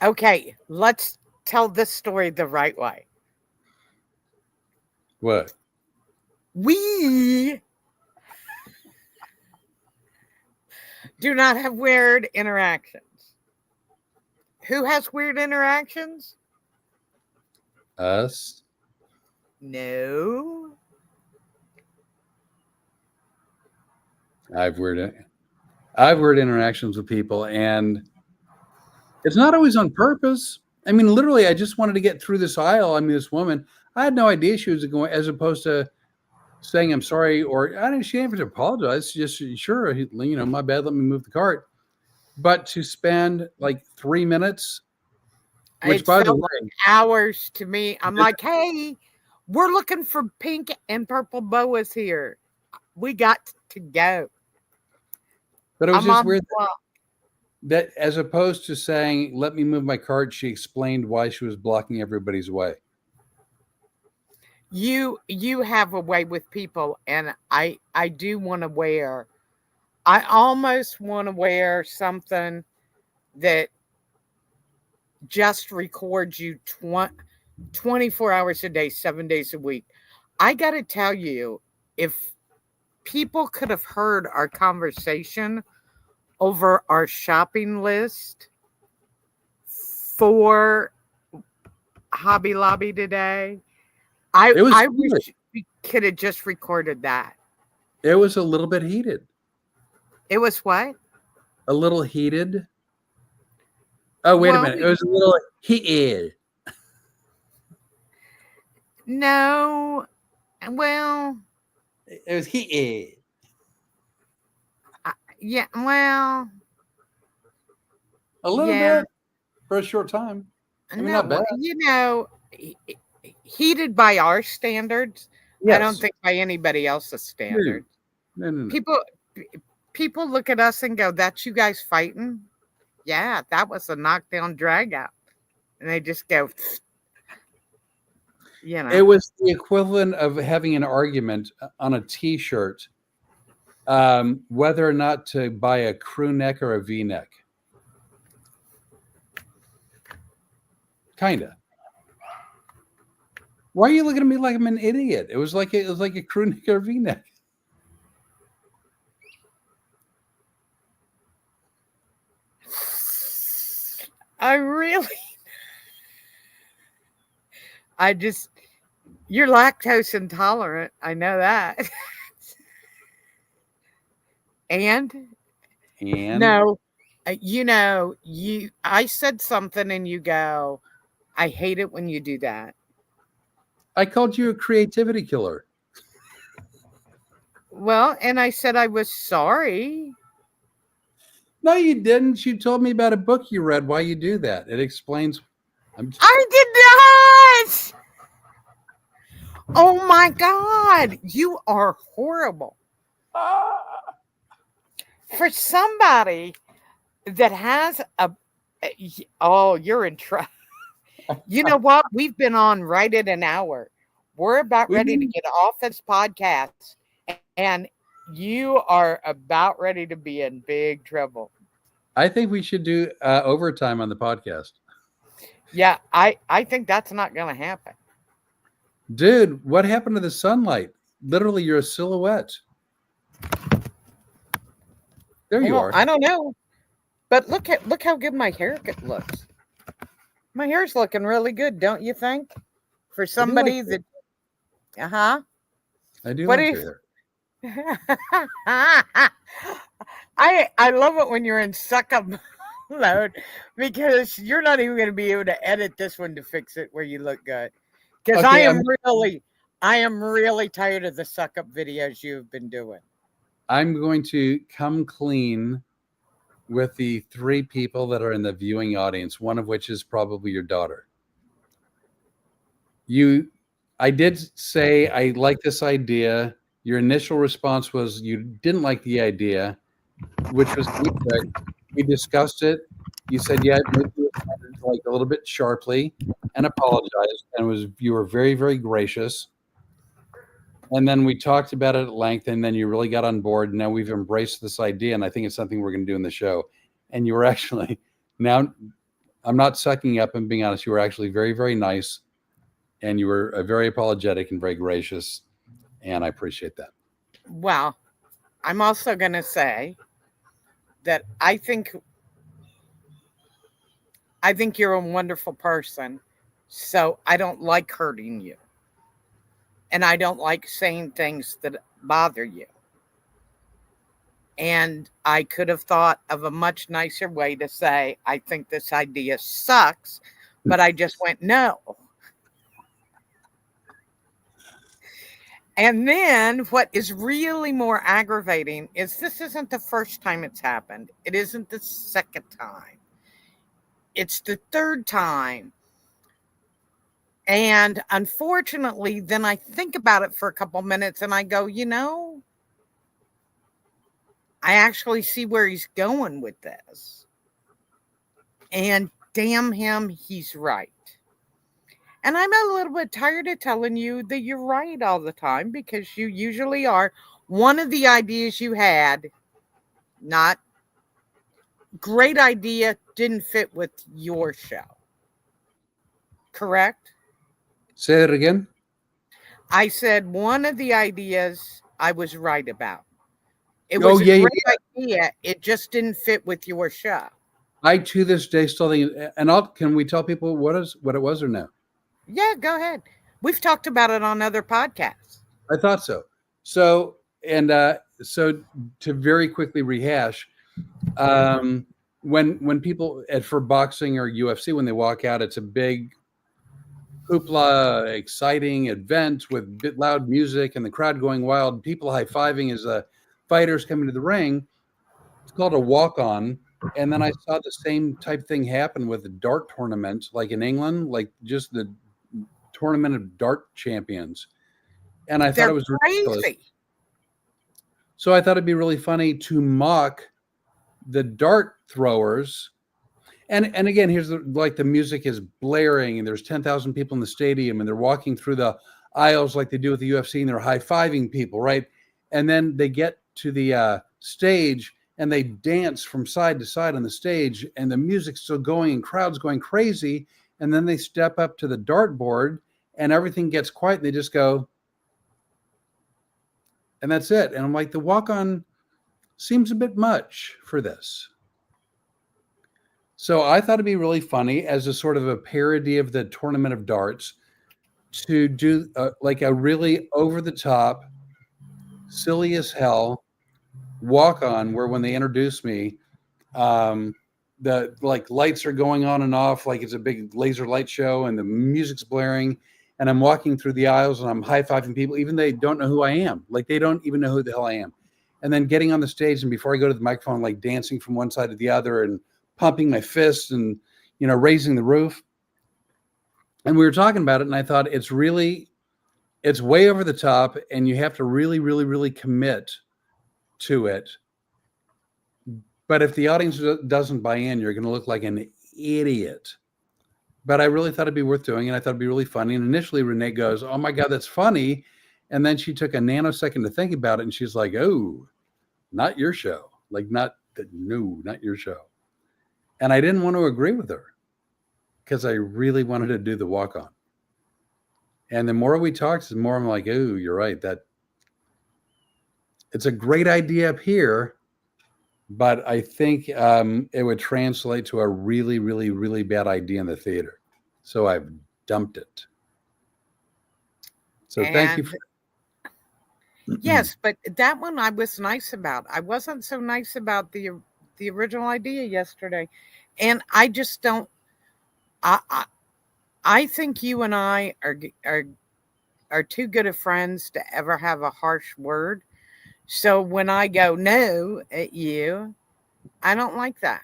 Okay, let's tell this story the right way. What? We do not have weird interactions. Who has weird interactions? Us. No. I've weird interactions with people, and it's not always on purpose. I mean, literally, I just wanted to get through this aisle. I mean, this woman, I had no idea she was going, as opposed to saying I'm sorry, or I didn't. She didn't have to apologize. Just sure, my bad. Let me move the cart. But to spend like 3 minutes, which by the way, like hours to me. I'm like, hey, we're looking for pink and purple boas here. We got to go. But it was just weird that as opposed to saying, let me move my cart, she explained why she was blocking everybody's way. You have a way with people, and I do want to wear. I almost want to wear something that just records you 24 hours a day, 7 days a week. I got to tell you, if people could have heard our conversation over our shopping list for Hobby Lobby today, I wish we could have just recorded that. It was a little bit heated. It was what? A little heated. Oh, wait a minute. It was a little heated. No. Well. It was heated. Yeah, well. A little bit for a short time. I mean, not bad. Heated by our standards. Yes. I don't think by anybody else's standards. No. People look at us and go, that's you guys fighting? Yeah, that was a knockdown drag out. And they just go, It was the equivalent of having an argument on a T-shirt, whether or not to buy a crew neck or a V-neck. Kind of. Why are you looking at me like I'm an idiot? It was like a crew neck or a V-neck. You're lactose intolerant. I know that. And no, I said something and you go, I hate it when you do that. I called you a creativity killer. Well, and I said I was sorry. No, you didn't. You told me about a book you read. Why you do that? It explains. I did not. Oh my God, you are horrible. For somebody that has a, oh, you're in trouble. You know what? We've been on right at an hour. We're about We ready to do. get off this podcast, and you are about ready to be in big trouble. I think we should do overtime on the podcast. Yeah, I think that's not going to happen. Dude, what happened to the sunlight? Literally, you're a silhouette. There you Well, are. I don't know, but look how good my haircut looks. My hair's looking really good, don't you think? For I do like somebody that, uh huh. I do What like your if? hair. I love it when you're in suck up mode because you're not even going to be able to edit this one to fix it where you look good. Because Okay, I am really tired of the suck up videos you've been doing. I'm going to come clean with the 3 people that are in the viewing audience, one of which is probably your daughter. I did say I like this idea. Your initial response was you didn't like the idea, which was incorrect. We discussed it. You said, yeah, maybe you responded like a little bit sharply and apologized, and you were very, very gracious. And then we talked about it at length, and then you really got on board. And now we've embraced this idea, and I think it's something we're going to do in the show. And you were actually now, I'm not sucking up and being honest. You were actually very, very nice, and you were very apologetic and very gracious, and I appreciate that. Well, I'm also going to say that I think you're a wonderful person. So I don't like hurting you. And I don't like saying things that bother you. And I could have thought of a much nicer way to say, I think this idea sucks, but I just went, no. And then what is really more aggravating is this isn't the first time it's happened. It isn't the second time. It's the third time. And unfortunately, then I think about it for a couple minutes and I go, I actually see where he's going with this. And damn him, he's right. And I'm a little bit tired of telling you that you're right all the time because you usually are. One of the ideas you had, not great idea, didn't fit with your show. Correct? Say that again. I said one of the ideas I was right about. It Oh was a yeah, great yeah. idea. It just didn't fit with your show. I to this day still think, and can we tell people what it was or no? Yeah, go ahead. We've talked about it on other podcasts. I thought so. So so to very quickly rehash, when people for boxing or UFC when they walk out, it's a big hoopla, exciting event with loud music and the crowd going wild, people high-fiving as the fighters come into the ring. It's called a walk-on. And then I saw the same type thing happen with the dart tournament, like in England, like just the tournament of dart champions. And I thought it was ridiculous. Crazy. So I thought it'd be really funny to mock the dart throwers. And again, here's the music is blaring and there's 10,000 people in the stadium and they're walking through the aisles like they do with the UFC and they're high-fiving people, right? And then they get to the stage and they dance from side to side on the stage and the music's still going and crowds going crazy. And then they step up to the dartboard and everything gets quiet and they just go, and that's it. And I'm like, the walk-on seems a bit much for this. So I thought it'd be really funny as a sort of a parody of the Tournament of Darts to do like a really over-the-top, silly as hell walk-on where when they introduce me, the like lights are going on and off like it's a big laser light show and the music's blaring and I'm walking through the aisles and I'm high-fiving people, even they don't know who I am. Like they don't even know who the hell I am. And then getting on the stage and before I go to the microphone, like dancing from one side to the other and pumping my fists and, raising the roof. And we were talking about it and I thought it's really it's way over the top, and you have to really, really, really commit to it. But if the audience doesn't buy in, you're going to look like an idiot. But I really thought it'd be worth doing, and I thought it'd be really funny. And initially, Rene goes, "Oh my God, that's funny." And then she took a nanosecond to think about it, and she's like, "Oh, not your show. Like, not your show." And I didn't want to agree with her because I really wanted to do the walk on. And the more we talked, the more I'm like, "Oh, you're right. That it's a great idea up here, but I think it would translate to a really, really, really bad idea in the theater. So I've dumped it." So thank you. Yes, but that one I was nice about. I wasn't so nice about the original idea yesterday, and I just don't. I think you and I are too good of friends to ever have a harsh word. So when I go no at you, I don't like that.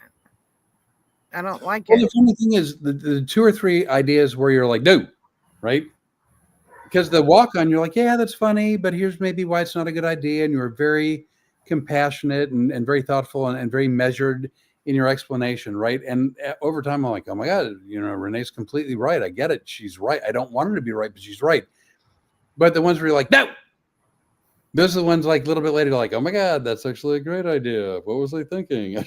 I don't like Well, it. the funny thing is the 2 or 3 ideas where you're like, no, right? Because the walk on, you're like, yeah, that's funny, but here's maybe why it's not a good idea. And you're very compassionate and very thoughtful and very measured in your explanation, right? And over time, I'm like, oh my God, Renee's completely right. I get it. She's right. I don't want her to be right, but she's right. But the ones where you're like, no, those are the ones like a little bit later, like, oh my God, that's actually a great idea. What was I thinking? I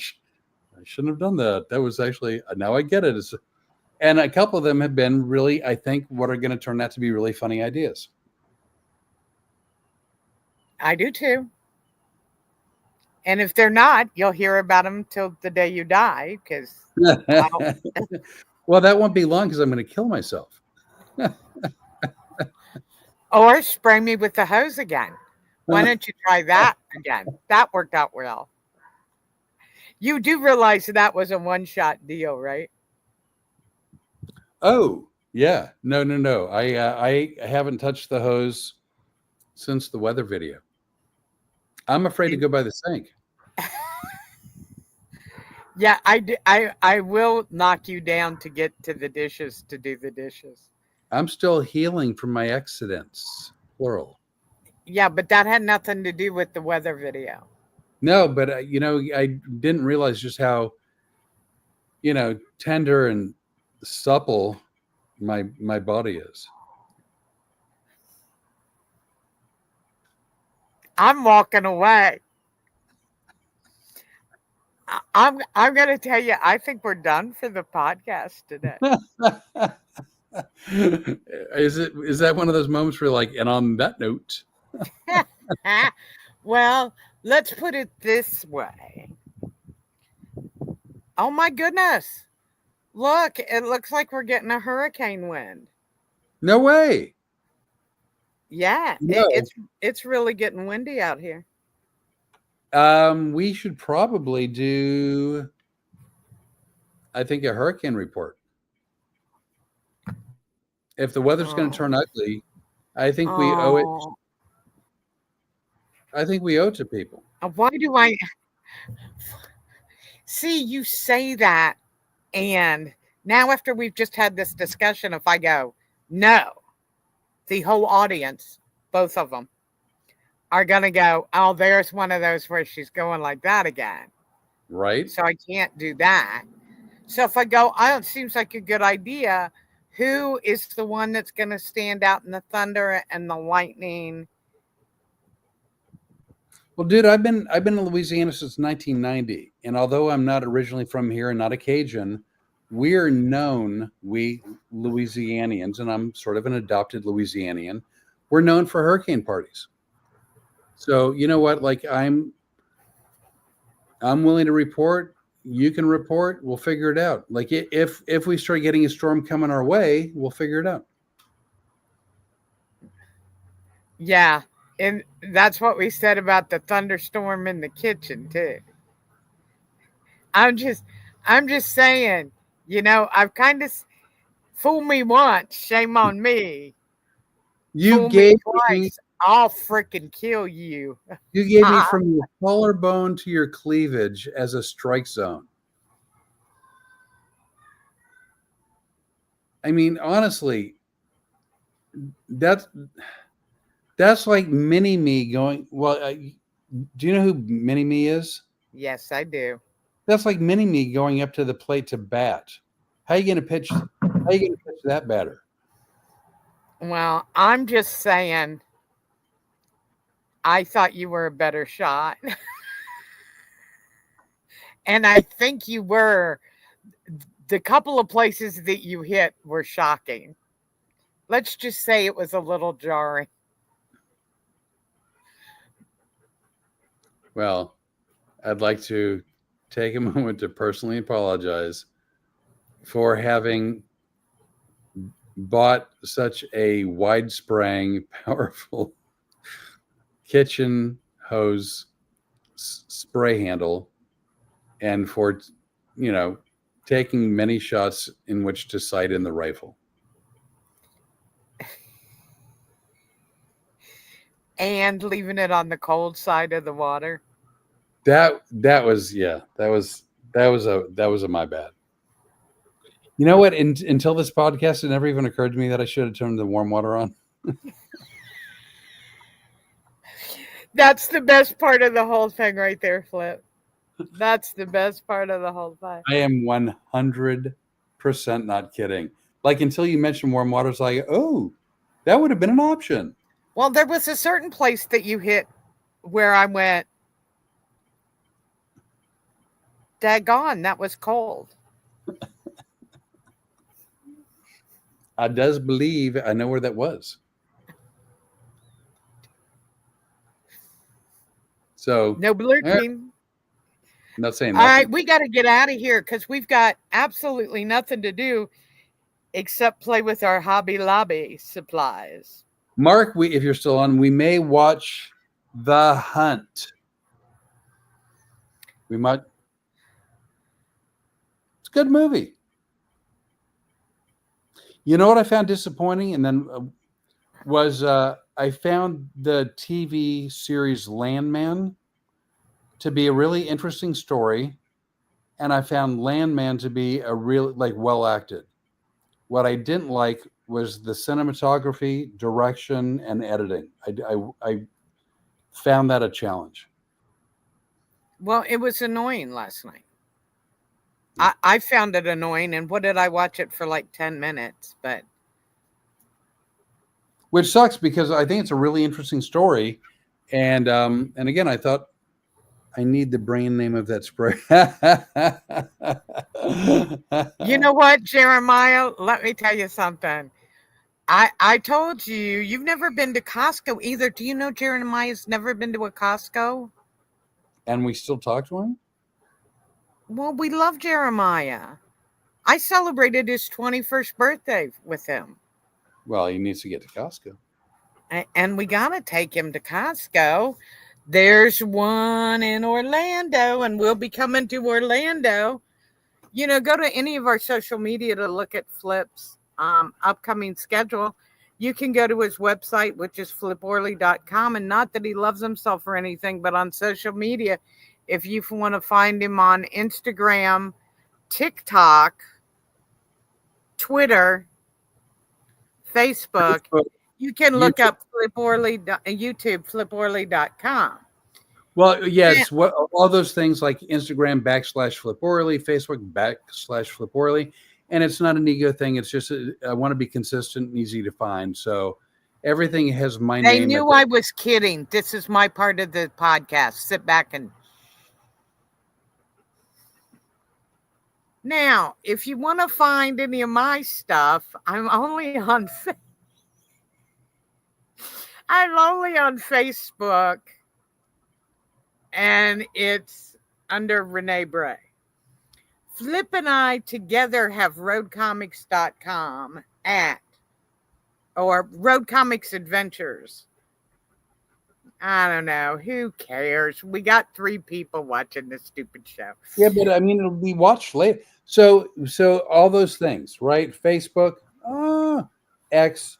shouldn't have done that. That was actually, now I get it. And a couple of them have been really, I think, what are going to turn out to be really funny ideas. I do too. And if they're not, you'll hear about them till the day you die. Because well, that won't be long because I'm going to kill myself. Or spray me with the hose again. Why don't you try that again? That worked out well. You do realize that was a one-shot deal, right? Oh, yeah. No. I haven't touched the hose since the weather video. I'm afraid to go by the sink. Yeah, I will knock you down to get to the dishes to do the dishes. I'm still healing from my accidents, plural. Yeah, but that had nothing to do with the weather video. No, but I didn't realize just how tender and supple my body is. I'm walking away. I'm going to tell you. I think we're done for the podcast today. Is that one of those moments where you're like, and on that note? Well, let's put it this way. Oh my goodness. Look, it looks like we're getting a hurricane wind. No way. Yeah, No. it's really getting windy out here. We should probably do, I think, a hurricane report. If the weather's going to turn ugly, I think we owe it. I think we owe it to people. Why do I see you say that? And now, after we've just had this discussion, if I go, no, the whole audience, both of them, are going to go, oh, there's one of those where she's going like that again. Right. So I can't do that. So if I go, oh, it seems like a good idea, who is the one that's going to stand out in the thunder and the lightning? Well, dude, I've been in Louisiana since 1990, and although I'm not originally from here and not a Cajun, we're known, we Louisianians, and I'm sort of an adopted Louisianian, we're known for hurricane parties. So you know what? Like I'm willing to report. You can report. We'll figure it out. Like if we start getting a storm coming our way, we'll figure it out. Yeah. And that's what we said about the thunderstorm in the kitchen too. I'm just saying, I've kind of fooled me once, shame on me. You gave me twice, I'll freaking kill you. You gave me from your collarbone to your cleavage as a strike zone. I mean, honestly, That's like mini me going. Well, do you know who mini me is? Yes, I do. That's like mini me going up to the plate to bat. How you going to pitch? How you going to pitch that batter? Well, I'm just saying, I thought you were a better shot. And I think you were. The couple of places that you hit were shocking. Let's just say it was a little jarring. Well, I'd like to take a moment to personally apologize for having bought such a wide spraying, powerful kitchen hose spray handle and for, you know, taking many shots in which to sight in the rifle. And leaving it on the cold side of the water. That was yeah, that was a my bad. You know what? Until this podcast, it never even occurred to me that I should have turned the warm water on. That's the best part of the whole thing right there, Flip. That's the best part of the whole thing. I am 100% not kidding. Like until you mentioned warm water, it's like, oh, that would have been an option. Well, there was a certain place that you hit where I went, daggone, that was cold. I does believe I know where that was. So no blurting. Not saying nothing. All right, nothing. we got to get out of here because we've got absolutely nothing to do except play with our Hobby Lobby supplies. Mark, if you're still on, we may watch The Hunt. We might. It's a good movie. You know what I found disappointing, and then was I found the TV series Landman to be a really interesting story, and I found Landman to be a real well acted. What I didn't like was the cinematography, direction, and editing. I found that a challenge. Well, it was annoying last night. I found it annoying, and what did I watch it for like 10 minutes? But which sucks because I think it's a really interesting story, and again, I thought I need the brand name of that spray. You know what, Jeremiah? Let me tell you something. I told you, you've never been to Costco either. Do you know Jeremiah's never been to a Costco? And we still talk to him? Well, we love Jeremiah. I celebrated his 21st birthday with him. Well, he needs to get to Costco. And we got to take him to Costco. There's one in Orlando, and we'll be coming to Orlando. You know, go to any of our social media to look at Flip's upcoming schedule. You can go to his website, which is fliporley.com. And not that he loves himself or anything, but on social media, if you want to find him on Instagram, TikTok, Twitter, Facebook, you can look up Flip Orley, YouTube, fliporley.com. Well, yes, all those things like Instagram /Flip Orley, Facebook /Flip Orley. And it's not an ego thing. It's just I want to be consistent and easy to find. So everything has my name. They knew I was kidding. This is my part of the podcast. Sit back and... Now, if you want to find any of my stuff, I'm only on Facebook, and it's under Rene Bray. Flip and I together have roadcomics.com or Road Comics Adventures. I don't know. Who cares? We got 3 people watching this stupid show. Yeah, but I mean, it'll be watched later. So all those things, right? Facebook, X.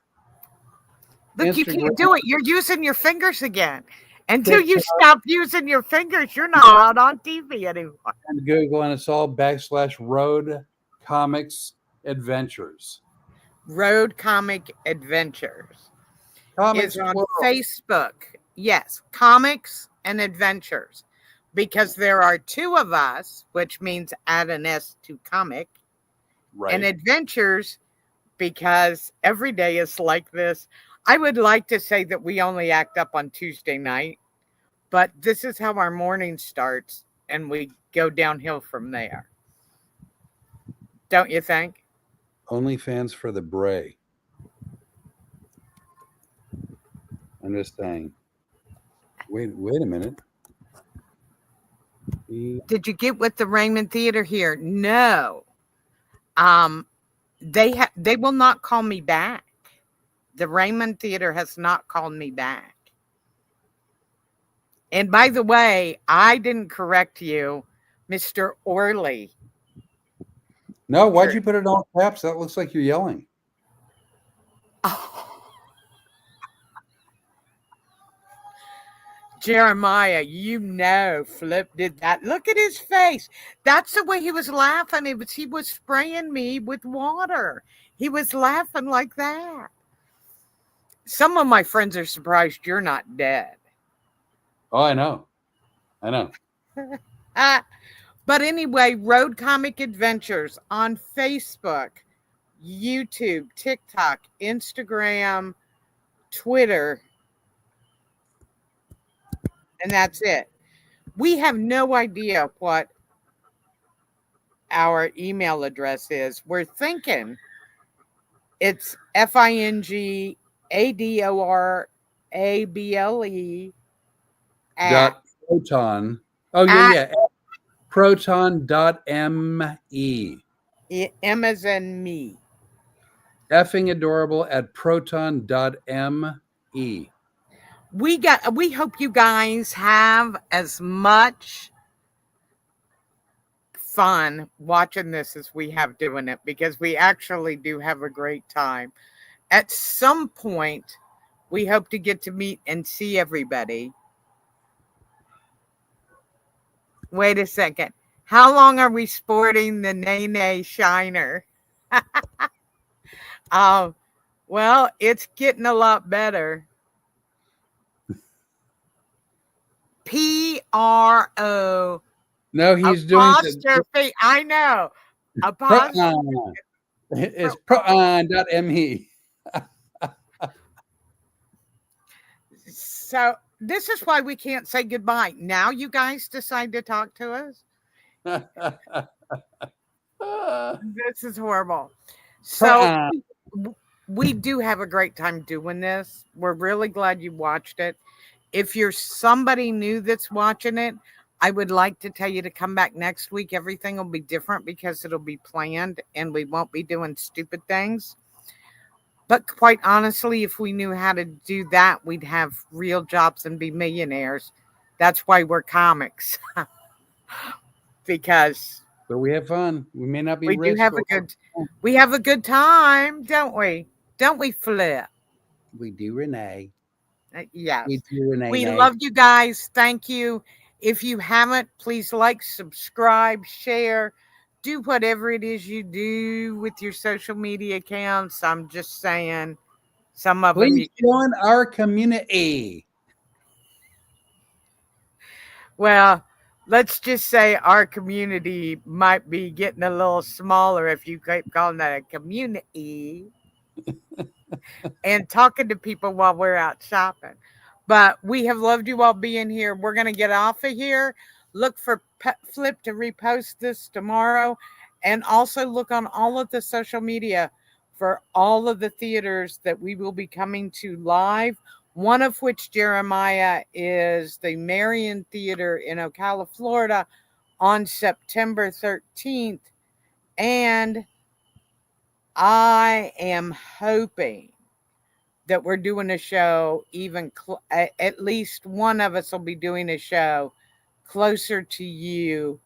Look, Instagram. You can't do it. You're using your fingers again. Until you stop using your fingers, you're not out on TV anymore. And Google, and it's all /Road Comics Adventures. Road Comic Adventures. Comics is on plural. Facebook. Yes, Comics and Adventures. Because there are two of us, which means add an S to comic, and Right. adventures, because every day is like this. I would like to say that we only act up on Tuesday night, but this is how our morning starts, and we go downhill from there. Don't you think? Only fans for the Bray. I'm just saying. Wait a minute. Did you get with the Raymond Theater here? No. Um, they will not call me back. The Raymond Theater has not called me back. And by the way, I didn't correct you, Mr. Orley. No, why'd you put it on caps? That looks like you're yelling. Oh. Jeremiah, you know Flip did that. Look at his face. That's the way he was laughing. He was spraying me with water. He was laughing like that. Some of my friends are surprised you're not dead. Oh, I know. But anyway, Road Comic Adventures on Facebook, YouTube, TikTok, Instagram, Twitter, and that's it. We have no idea what our email address is. We're thinking it's FINGADORABLE Dot proton. Oh, yeah. Proton.me. M as in me. Effing adorable at proton.me. We hope you guys have as much fun watching this as we have doing it, because we actually do have a great time. At some point, we hope to get to meet and see everybody. Wait a second. How long are we sporting the Nene Shiner? Well, it's getting a lot better. PRO. No, he's doing apostrophe. I know. Apostrophe. It's proton.me. So this is why we can't say goodbye. Now you guys decide to talk to us. This is horrible. So we do have a great time doing this. We're really glad you watched it. If you're somebody new that's watching it, I would like to tell you to come back next week. Everything will be different because it'll be planned and we won't be doing stupid things. But quite honestly, if we knew how to do that, we'd have real jobs and be millionaires. That's why we're comics. Because but we have fun. We may not be we rich. Do have we have a good time, don't we? Don't we, Flip? We do, Renee. Yes. We do, Renee. We love you guys. Thank you. If you haven't, please like, subscribe, share, do whatever it is you do with your social media accounts. I'm just saying, some of them. Please join our community. Well, let's just say our community might be getting a little smaller if you keep calling that a community and talking to people while we're out shopping. But we have loved you all being here. We're going to get off of here. Look for Flip to repost this tomorrow. And also look on all of the social media for all of the theaters that we will be coming to live. One of which, Jeremiah, is the Marion Theater in Ocala, Florida on September 13th. And I am hoping that we're doing a show, even at least one of us will be doing a show closer to you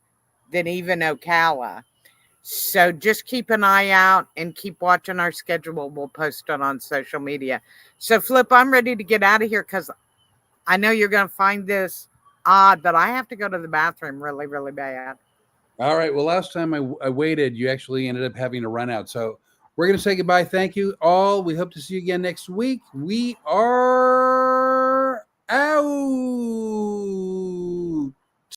than even Ocala. So just keep an eye out and keep watching our schedule. We'll post it on social media. So Flip, I'm ready to get out of here because I know you're going to find this odd, but I have to go to the bathroom really, really bad. All right. Well, last time I waited, you actually ended up having to run out. So We're going to say goodbye. Thank you all. We hope to see you again next week. We are out.